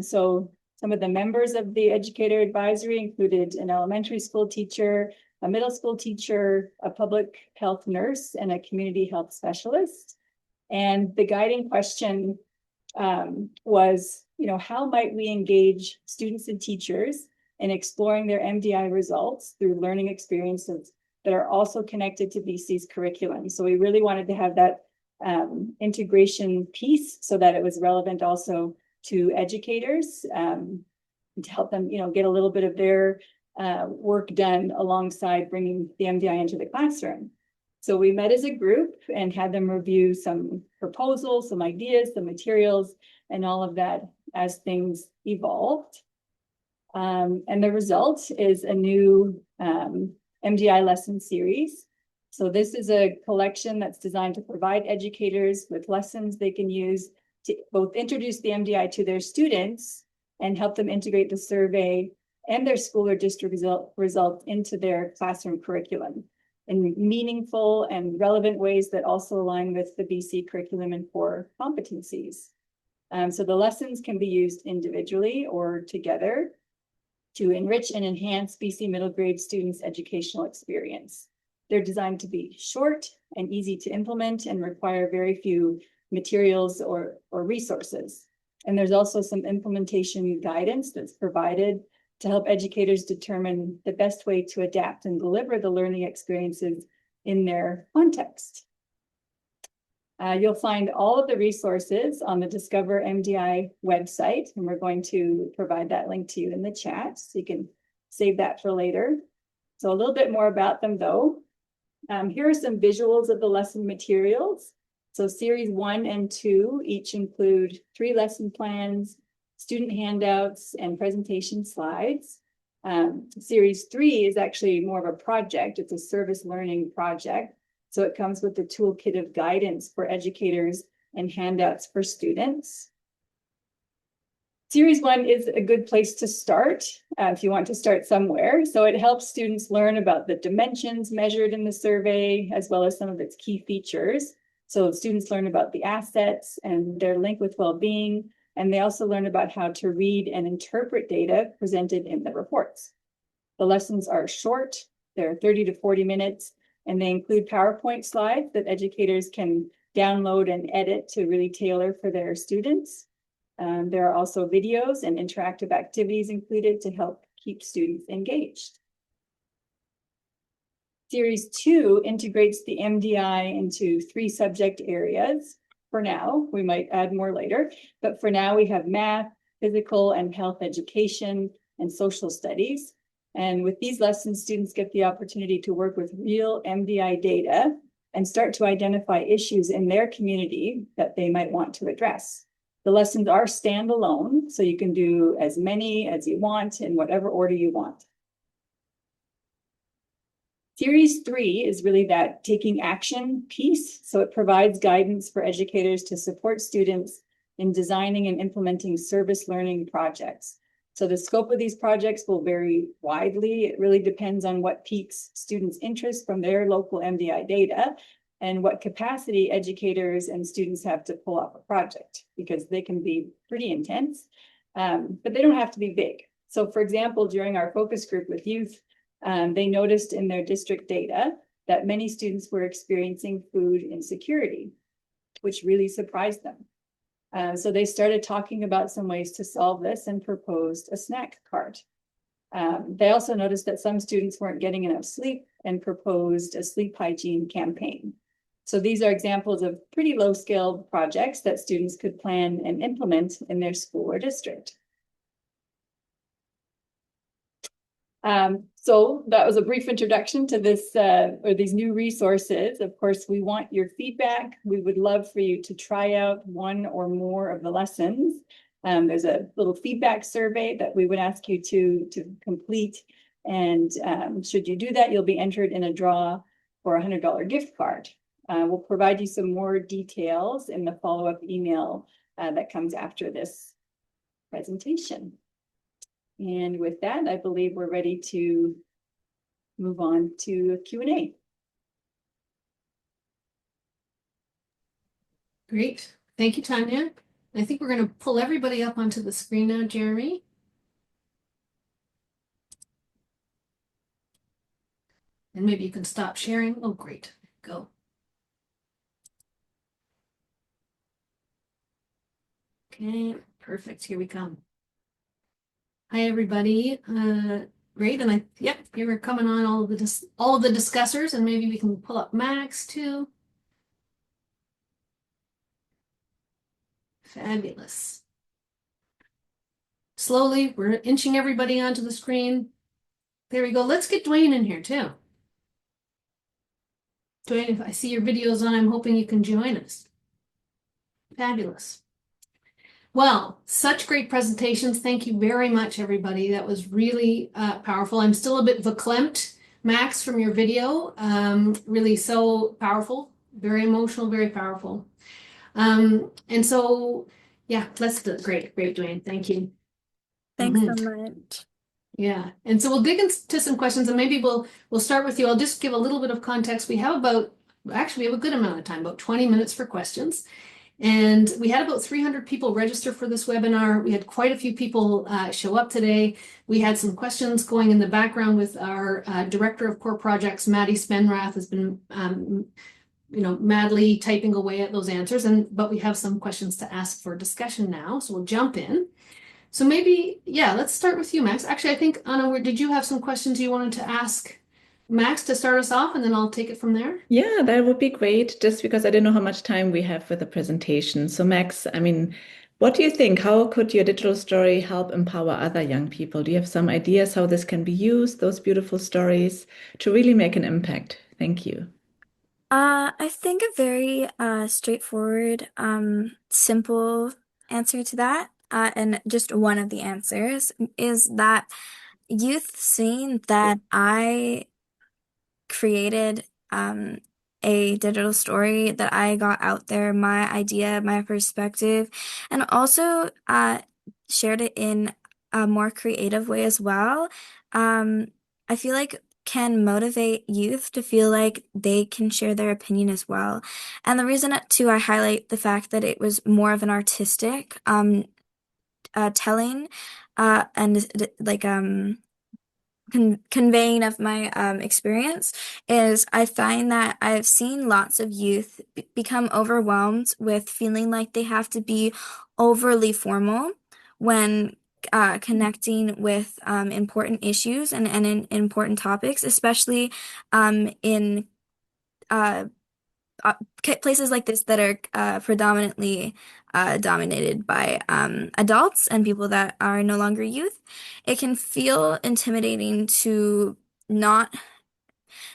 So some of the members of the educator advisory included an elementary school teacher, a middle school teacher, a public health nurse, and a community health specialist. And the guiding question was, how might we engage students and teachers in exploring their MDI results through learning experiences that are also connected to BC's curriculum. So we really wanted to have that integration piece so that it was relevant also to educators, to help them, get a little bit of their work done alongside bringing the MDI into the classroom. So we met as a group and had them review some proposals, some ideas, some materials, and all of that as things evolved. And the result is a new MDI lesson series. So this is a collection that's designed to provide educators with lessons they can use to both introduce the MDI to their students and help them integrate the survey and their school or district result into their classroom curriculum in meaningful and relevant ways that also align with the BC curriculum and core competencies. So the lessons can be used individually or together to enrich and enhance BC middle grade students' educational experience. They're designed to be short and easy to implement and require very few materials or resources. And there's also some implementation guidance that's provided to help educators determine the best way to adapt and deliver the learning experiences in their context. You'll find all of the resources on the Discover MDI website, and we're going to provide that link to you in the chat, so you can save that for later. So a little bit more about them though. Here are some visuals of the lesson materials. So series 1 and 2 each include 3 lesson plans, student handouts, and presentation slides. Series 3 is actually more of a project. It's a service learning project. So it comes with a toolkit of guidance for educators and handouts for students. Series 1 is a good place to start if you want to start somewhere. So it helps students learn about the dimensions measured in the survey, as well as some of its key features. So students learn about the assets and their link with well-being, and they also learn about how to read and interpret data presented in the reports. The lessons are short, they're 30 to 40 minutes, and they include PowerPoint slides that educators can download and edit to really tailor for their students. There are also videos and interactive activities included to help keep students engaged. Series 2 integrates the MDI into 3 subject areas. For now, we might add more later, but for now we have math, physical and health education, and social studies. And with these lessons, students get the opportunity to work with real MDI data and start to identify issues in their community that they might want to address. The lessons are standalone, so you can do as many as you want in whatever order you want. Series 3 is really that taking action piece. So it provides guidance for educators to support students in designing and implementing service learning projects. So the scope of these projects will vary widely. It really depends on what piques students' interest from their local MDI data and what capacity educators and students have to pull off a project, because they can be pretty intense, but they don't have to be big. So for example, during our focus group with youth, they noticed in their district data that many students were experiencing food insecurity, which really surprised them. So they started talking about some ways to solve this and proposed a snack cart. They also noticed that some students weren't getting enough sleep and proposed a sleep hygiene campaign. So these are examples of pretty low-scale projects that students could plan and implement in their school or district. So that was a brief introduction to this or these new resources. Of course, we want your feedback. We would love for you to try out one or more of the lessons. There's a little feedback survey that we would ask you to complete. And should you do that, you'll be entered in a draw for a $100 gift card. We'll provide you some more details in the follow-up email that comes after this presentation. And with that, I believe we're ready to move on to Q&A. Great. Thank you, Tonje. I think we're going to pull everybody up onto the screen now, Jeremy. And maybe you can stop sharing. Oh, great. Go. Okay, perfect. Here we come. Hi, everybody. Great, and yep, here we're coming on all of the discussers, and maybe we can pull up Max too. Fabulous. Slowly, we're inching everybody onto the screen. There we go. Let's get Dwayne in here too. Dwayne, if I see your videos on, I'm hoping you can join us. Fabulous. Well, such great presentations. Thank you very much, everybody. That was really powerful. I'm still a bit verklempt, Max, from your video. Really so powerful, very emotional, very powerful. And so, yeah, let's do it. Great, Dwayne. Thank you. Thanks so much. Yeah, and so we'll dig into some questions, and maybe we'll start with you. I'll just give a little bit of context. We have actually we have a good amount of time, about 20 minutes for questions. And we had about 300 people register for this webinar. We had quite a few people show up today. We had some questions going in the background with our Director of Core Projects, Maddie Spenrath, has been madly typing away at those answers. But we have some questions to ask for discussion now, so we'll jump in. So maybe, yeah, let's start with you, Max. Actually, I think, Anna, did you have some questions you wanted to ask Max to start us off, and then I'll take it from there? Yeah, that would be great, just because I didn't know how much time we have with the presentation. So Max, I mean, what do you think? How could your digital story help empower other young people? Do you have some ideas how this can be used, those beautiful stories, to really make an impact? Thank you. I think a very straightforward, simple answer to that, and just one of the answers is that youth seeing that I created a digital story, that I got out there, my idea, my perspective, and also shared it in a more creative way as well. I feel like can motivate youth to feel like they can share their opinion as well. And the reason too I highlight the fact that it was more of an artistic telling and like conveying of my experience is I find that I've seen lots of youth become overwhelmed with feeling like they have to be overly formal when connecting with important issues and in important topics, especially in uh, places like this that are predominantly dominated by adults and people that are no longer youth. It can feel intimidating to not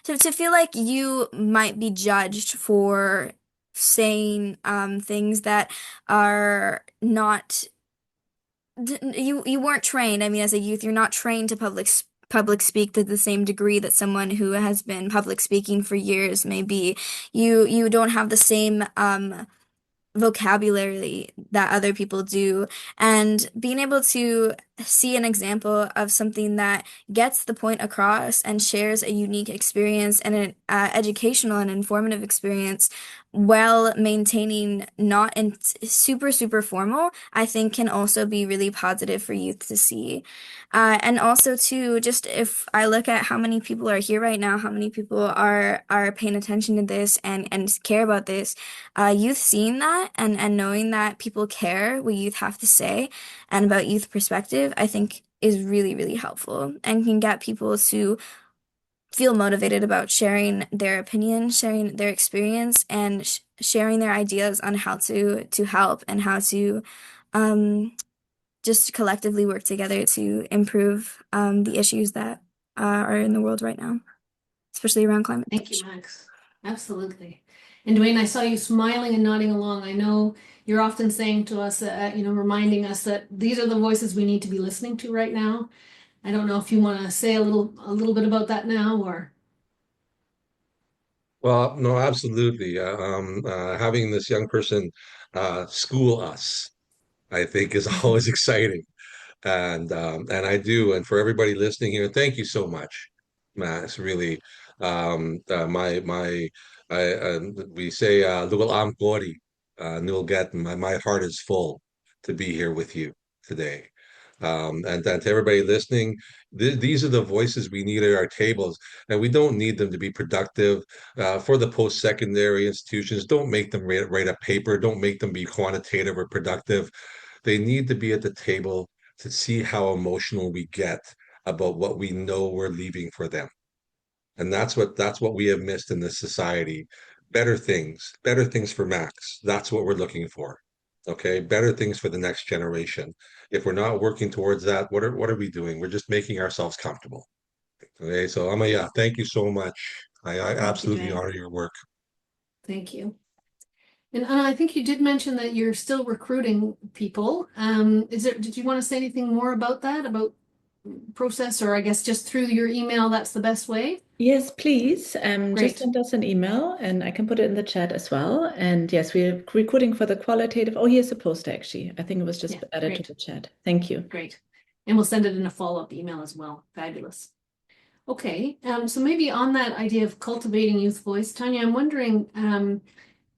to feel like you might be judged for saying things that are not you weren't trained. I mean, as a youth, you're not trained to public speak to the same degree that someone who has been public speaking for years may be. You don't have the same vocabulary that other people do, and being able to see an example of something that gets the point across and shares a unique experience and an educational and informative experience while maintaining not in super formal, I think can also be really positive for youth to see. And also too, just if I look at how many people are here right now, how many people are paying attention to this and care about this, youth seeing that and knowing that people care what youth have to say and about youth perspective, I think is really helpful and can get people to feel motivated about sharing their opinion, sharing their experience, and sharing their ideas on how to help and how to just collectively work together to improve the issues that are in the world right now, especially around climate change. Thank you, Max. Absolutely. And Dwayne, I saw you smiling and nodding along. I know you're often saying to us, reminding us that these are the voices we need to be listening to right now. I don't know if you want to say a little bit about that now, or. Well, no, absolutely. Having this young person school us, I think, is always exciting. And I do. And for everybody listening here, thank you so much, Max. Really, my we say "Lugal am kori," Nul get my heart is full to be here with you today. And to everybody listening, these are the voices we need at our tables, and we don't need them to be productive. For the post-secondary institutions, don't make them write a paper. Don't make them be quantitative or productive. They need to be at the table to see how emotional we get about what we know we're leaving for them. And that's what we have missed in this society. Better things for Max. That's what we're looking for. Okay, better things for the next generation. If we're not working towards that, what are we doing? We're just making ourselves comfortable. Okay, so yeah, thank you so much. I absolutely honor your work. Thank you. And I think you did mention that you're still recruiting people. Did you want to say anything more about that, about process, or I guess just through your email, that's the best way? Yes, please. Great. Just send us an email and I can put it in the chat as well. And yes, we're recruiting for the qualitative. Oh, here's a post actually. I think it was just added to the chat. Thank you. Great. And we'll send it in a follow-up email as well. Fabulous. Okay, so maybe on that idea of cultivating youth voice, Tonje, I'm wondering,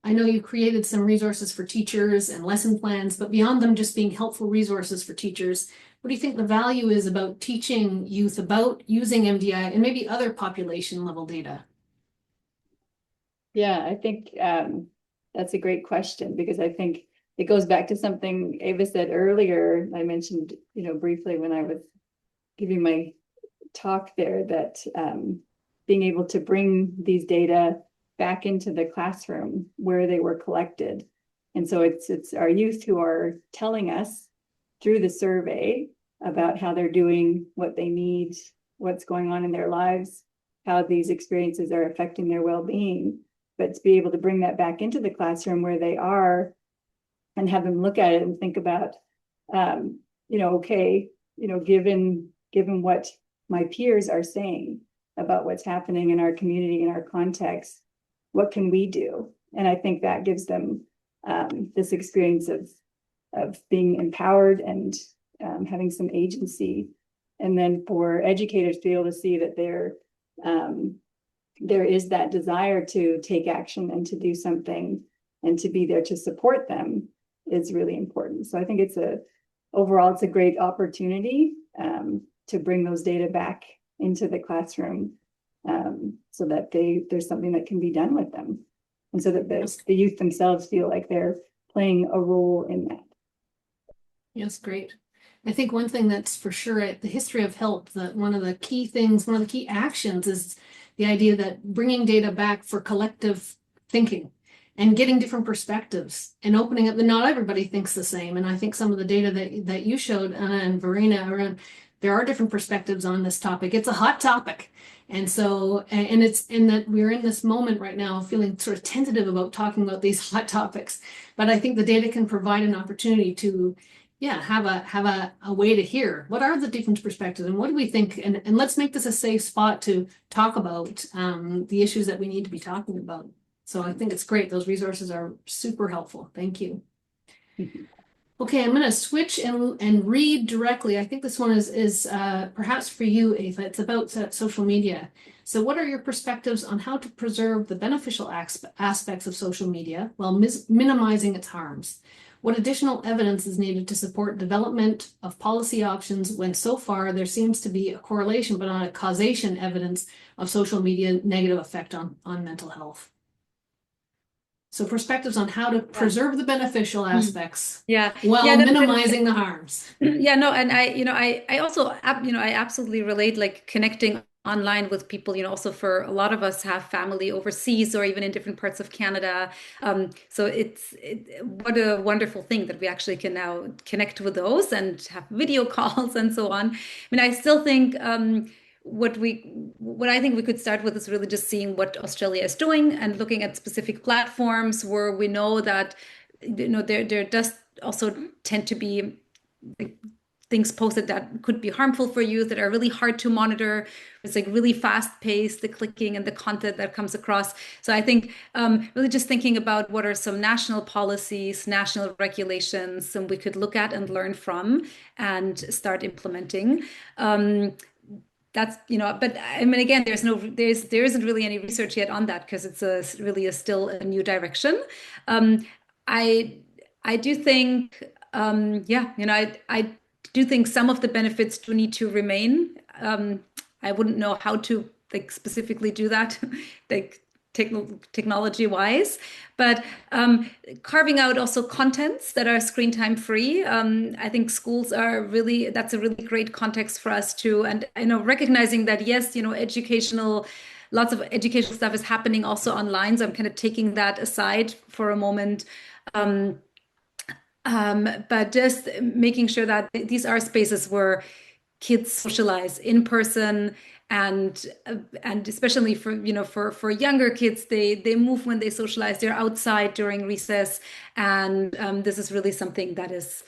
I know you created some resources for teachers and lesson plans, but beyond them just being helpful resources for teachers, what do you think the value is about teaching youth about using MDI and maybe other population level data? Yeah, I think that's a great question, because I think it goes back to something Eva said earlier. I mentioned, briefly when I was giving my talk there, that being able to bring these data back into the classroom where they were collected. And so it's our youth who are telling us through the survey about how they're doing, what they need, what's going on in their lives, how these experiences are affecting their well-being. But to be able to bring that back into the classroom where they are and have them look at it and think about, given what my peers are saying about what's happening in our community, in our context, what can we do? And I think that gives them this experience of being empowered and having some agency. And then for educators to be able to see that there is that desire to take action and to do something and to be there to support them is really important. So I think overall it's a great opportunity to bring those data back into the classroom, so that there's something that can be done with them, and so that the youth themselves feel like they're playing a role in that. Yes, great. I think one thing that's for sure at the history of help, that one of the key actions is the idea that bringing data back for collective thinking and getting different perspectives and opening up. Not everybody thinks the same. And I think some of the data that you showed, Anna and Verena, around there are different perspectives on this topic. It's a hot topic. And so, and it's in that we're in this moment right now feeling sort of tentative about talking about these hot topics. But I think the data can provide an opportunity to, have a way to hear what are the different perspectives and what do we think, and let's make this a safe spot to talk about the issues that we need to be talking about. So I think it's great. Those resources are super helpful. Thank you. Okay, I'm going to switch and read directly. I think this one is perhaps for you, Eva. It's about social media. So what are your perspectives on how to preserve the beneficial aspects of social media while minimizing its harms? What additional evidence is needed to support development of policy options when so far there seems to be a correlation but not a causation evidence of social media negative effect on mental health? So perspectives on how to preserve the beneficial aspects while minimizing the harms. Yeah, no, and I also, I absolutely relate, like connecting online with people, also for a lot of us have family overseas or even in different parts of Canada. So what a wonderful thing that we actually can now connect with those and have video calls and so on. I mean, I still think what I think we could start with is really just seeing what Australia is doing and looking at specific platforms where we know that, there does also tend to be like things posted that could be harmful for youth, that are really hard to monitor. It's like really fast paced, the clicking and the content that comes across. So I think really just thinking about what are some national policies, national regulations, and we could look at and learn from and start implementing. That's, but I mean, again, there isn't really any research yet on that because it's really still a new direction. I do think, I do think some of the benefits do need to remain. I wouldn't know how to like specifically do that, like technology wise, but carving out also contents that are screen time free. I think schools are really, that's a really great context for us too. And recognizing that, yes, lots of educational stuff is happening also online. So I'm kind of taking that aside for a moment. But just making sure that these are spaces where kids socialize in person, and especially for younger kids, they move when they socialize. They're outside during recess, and this is really something that is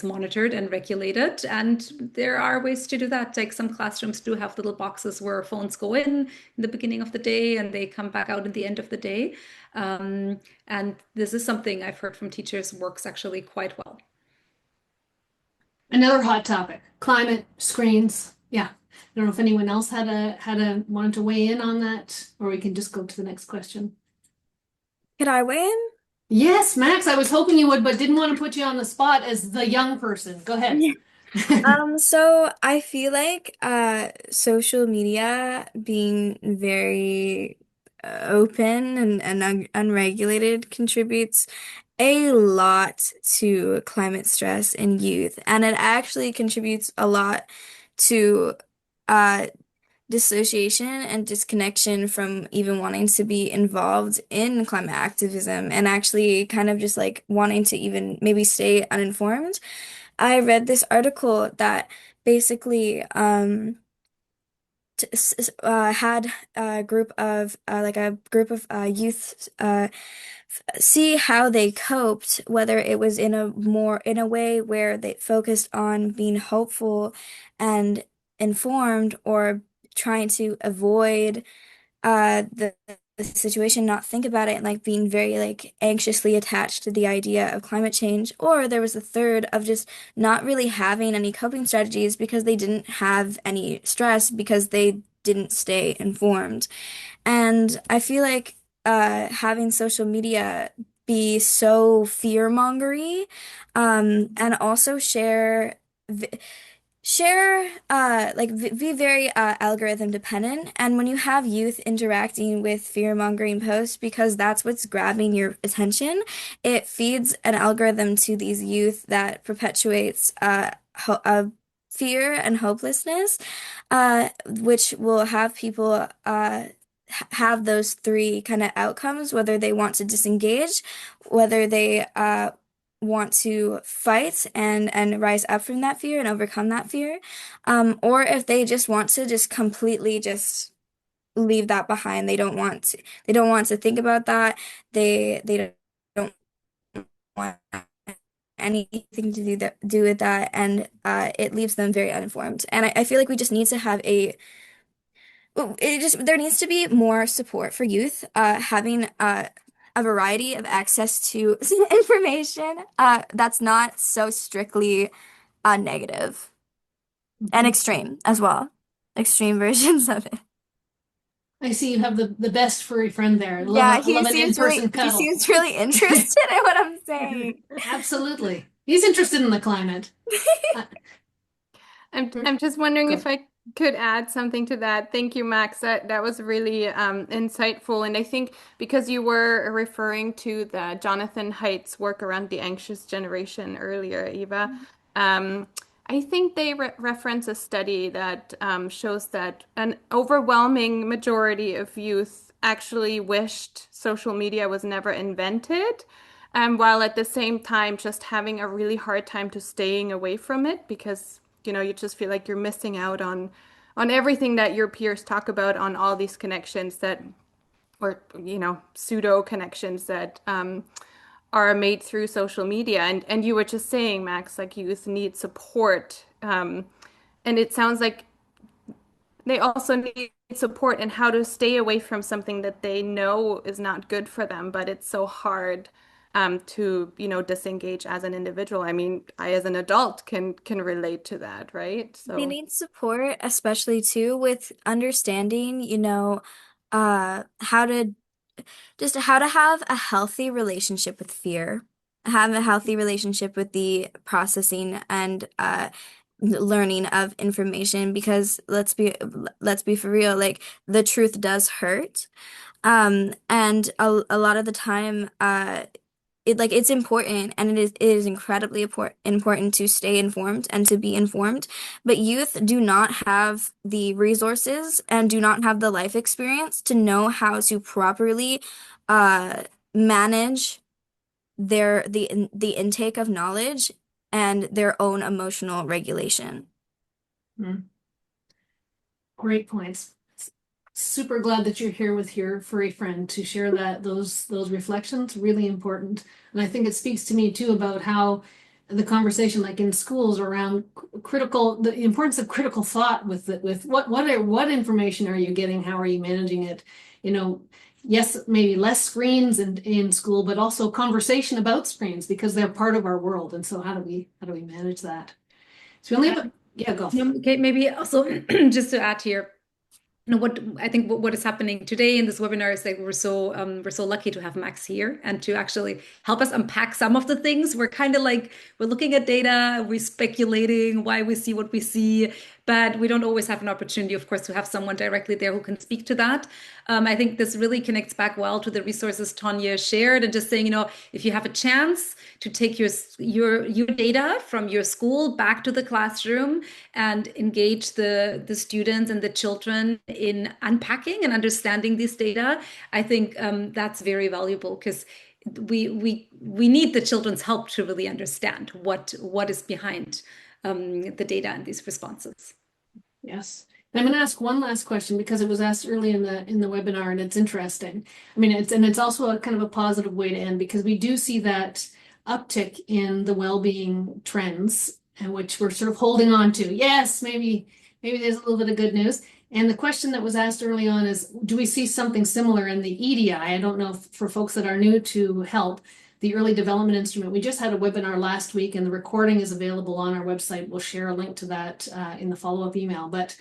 monitored and regulated. And there are ways to do that. Like some classrooms do have little boxes where phones go in the beginning of the day and they come back out at the end of the day. And this is something I've heard from teachers works actually quite well. Another hot topic, climate screens. Yeah. I don't know if anyone else wanted to weigh in on that, or we can just go to the next question. Could I weigh in? Yes, Max, I was hoping you would, but didn't want to put you on the spot as the young person. Go ahead. So I feel like social media being very open and unregulated contributes a lot to climate stress in youth, and it actually contributes a lot to dissociation and disconnection from even wanting to be involved in climate activism, and actually kind of just like wanting to even maybe stay uninformed. I read this article that basically had a group of youth see how they coped, whether it was in a way where they focused on being hopeful and informed, or trying to avoid the situation, not think about it, and like being very like anxiously attached to the idea of climate change. Or there was a third of just not really having any coping strategies because they didn't have any stress because they didn't stay informed. And I feel like having social media be so fear-mongery, and also be very algorithm dependent. And when you have youth interacting with fear-mongering posts because that's what's grabbing your attention, it feeds an algorithm to these youth that perpetuates fear and hopelessness, which will have people have those three kind of outcomes, whether they want to disengage, whether they want to fight and rise up from that fear and overcome that fear, or if they just want to just completely just leave that behind. They don't want to think about that. They don't want anything to do with that, and it leaves them very uninformed. And I feel like we just need to have there needs to be more support for youth, having a variety of access to information that's not so strictly negative and extreme as well. Extreme versions of it. I see you have the best furry friend there. Yeah, Love an in-person he cuddle. seems really interested in what I'm saying. Absolutely. He's interested in the climate. I'm just wondering Go. if I could add something to that. Thank you, Max. That was really insightful. And I think because you were referring to the Jonathan Haidt's work around the anxious generation earlier, Eva, I think they reference a study that shows that an overwhelming majority of youth actually wished social media was never invented, while at the same time just having a really hard time to staying away from it because you just feel like you're missing out on everything that your peers talk about, on all these connections that, or pseudo connections that are made through social media. And you were just saying, Max, like youth need support, and it sounds like they also need support in how to stay away from something that they know is not good for them, but it's so hard to disengage as an individual. I mean, I as an adult can relate to that, right? So They need support, especially too with understanding, how to have a healthy relationship with fear, have a healthy relationship with the processing and learning of information, because let's be for real, like the truth does hurt. And a lot of the time, it's important, and it is incredibly important to stay informed and to be informed. But youth do not have the resources and do not have the life experience to know how to properly manage the intake of knowledge and their own emotional regulation. Great points. Super glad that you're here with your furry friend to share those reflections. Really important. And I think it speaks to me too about how the conversation, like in schools, around the importance of critical thought with what information are you getting? How are you managing it? Yes, maybe less screens in school, but also conversation about screens, because they're part of our world. And so how do we manage that? So we only have go. Okay, maybe also just to add here, what I think what is happening today in this webinar is that we're so lucky to have Max here and to actually help us unpack some of the things. We're kind of like, we're looking at data, we're speculating why we see what we see, but we don't always have an opportunity, of course, to have someone directly there who can speak to that. I think this really connects back well to the resources Tonje shared, and just saying, if you have a chance to take your data from your school back to the classroom and engage the students and the children in unpacking and understanding this data, I think that's very valuable, because we need the children's help to really understand what is behind the data and these responses. Yes. And I'm going to ask one last question, because it was asked early in the webinar, and it's interesting. I mean, it's also a kind of a positive way to end, because we do see that uptick in the well-being trends, and which we're sort of holding on to. Yes, maybe there's a little bit of good news. And the question that was asked early on is, do we see something similar in the EDI? I don't know, for folks that are new to HELP, the early development instrument. We just had a webinar last week, and the recording is available on our website. We'll share a link to that in the follow-up email. But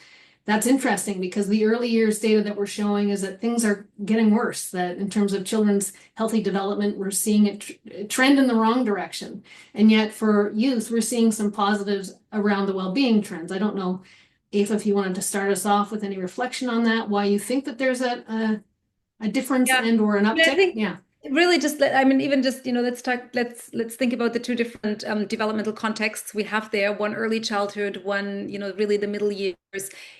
that's interesting, because the early years data that we're showing is that things are getting worse, that in terms of children's healthy development, we're seeing it trend in the wrong direction. And yet for youth, we're seeing some positives around the well-being trends. I don't know, Eva, if you wanted to start us off with any reflection on that, why you think that there's a difference and or an uptick? Really, just even just let's think about the two different developmental contexts we have there. One early childhood, one really the middle years.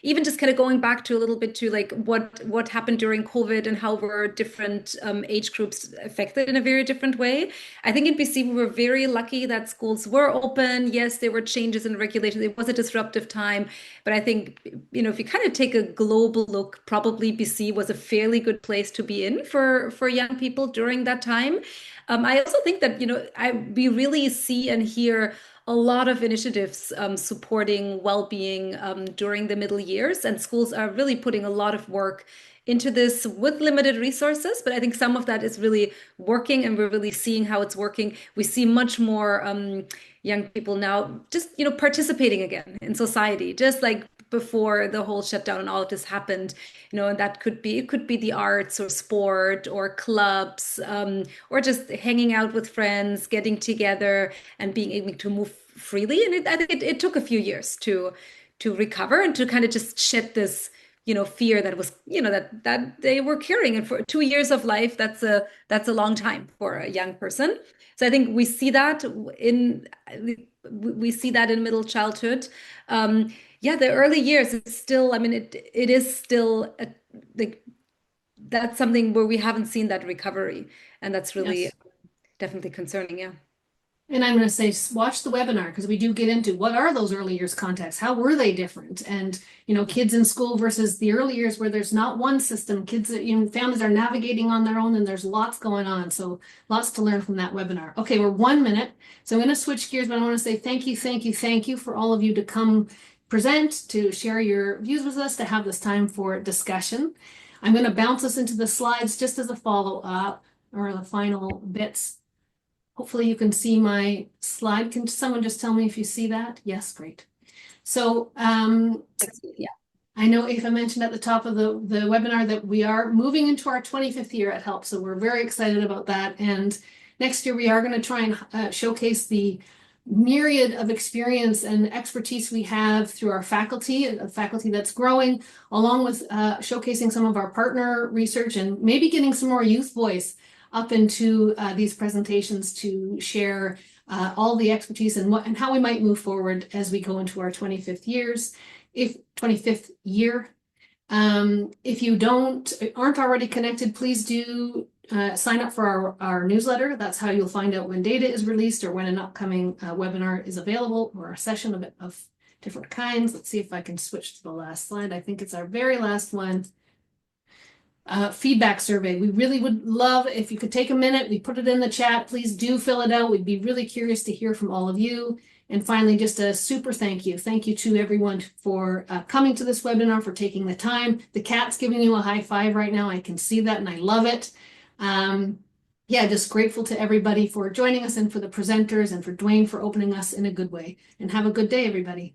Even just kind of going back to a little bit to like what happened during COVID and how were different age groups affected in a very different way. I think in BC we were very lucky that schools were open. Yes, there were changes in regulation. It was a disruptive time, but I think if you kind of take a global look, probably BC was a fairly good place to be in for young people during that time. I also think that we really see and hear a lot of initiatives supporting well-being during the middle years, and schools are really putting a lot of work into this with limited resources, but I think some of that is really working, and we're really seeing how it's working. We see much more young people now just participating again in society, just like before the whole shutdown and all of this happened, and that could be the arts or sport or clubs, or just hanging out with friends, getting together and being able to move freely. And I think it took a few years to recover and to kind of just shed this fear that was that they were carrying. And for 2 years of life, that's a long time for a young person. So I think we see that in middle childhood. The early years, it's still, it is still that's something where we haven't seen that recovery, and that's really definitely concerning. Yeah. And I'm going to say, watch the webinar, because we do get into what are those early years contexts? How were they different? And, kids in school versus the early years where there's not one system. Kids, families are navigating on their own, and there's lots going on. So lots to learn from that webinar. Okay, we're 1 minute. So I'm going to switch gears, but I want to say thank you for all of you to come present, to share your views with us, to have this time for discussion. I'm going to bounce us into the slides just as a follow-up, or the final bits. Hopefully you can see my slide. Can someone just tell me if you see that? Yes, great. So I know Eva mentioned at the top of the webinar that we are moving into our 25th year at HELP. So we're very excited about that. And next year we are going to try and showcase the myriad of experience and expertise we have through our faculty, a faculty that's growing, along with showcasing some of our partner research and maybe getting some more youth voice up into these presentations to share all the expertise and how we might move forward as we go into our 25th year. If you aren't already connected, please do sign up for our newsletter. That's how you'll find out when data is released or when an upcoming webinar is available, or a session of different kinds. Let's see if I can switch to the last slide. I think it's our very last one. Feedback survey. We really would love if you could take a minute. We put it in the chat. Please do fill it out. We'd be really curious to hear from all of you. And finally, just a super thank you. Thank you to everyone for coming to this webinar, for taking the time. The cat's giving you a high five right now. I can see that and I love it. Yeah, just grateful to everybody for joining us, and for the presenters, and for Dwayne for opening us in a good way. And have a good day, everybody.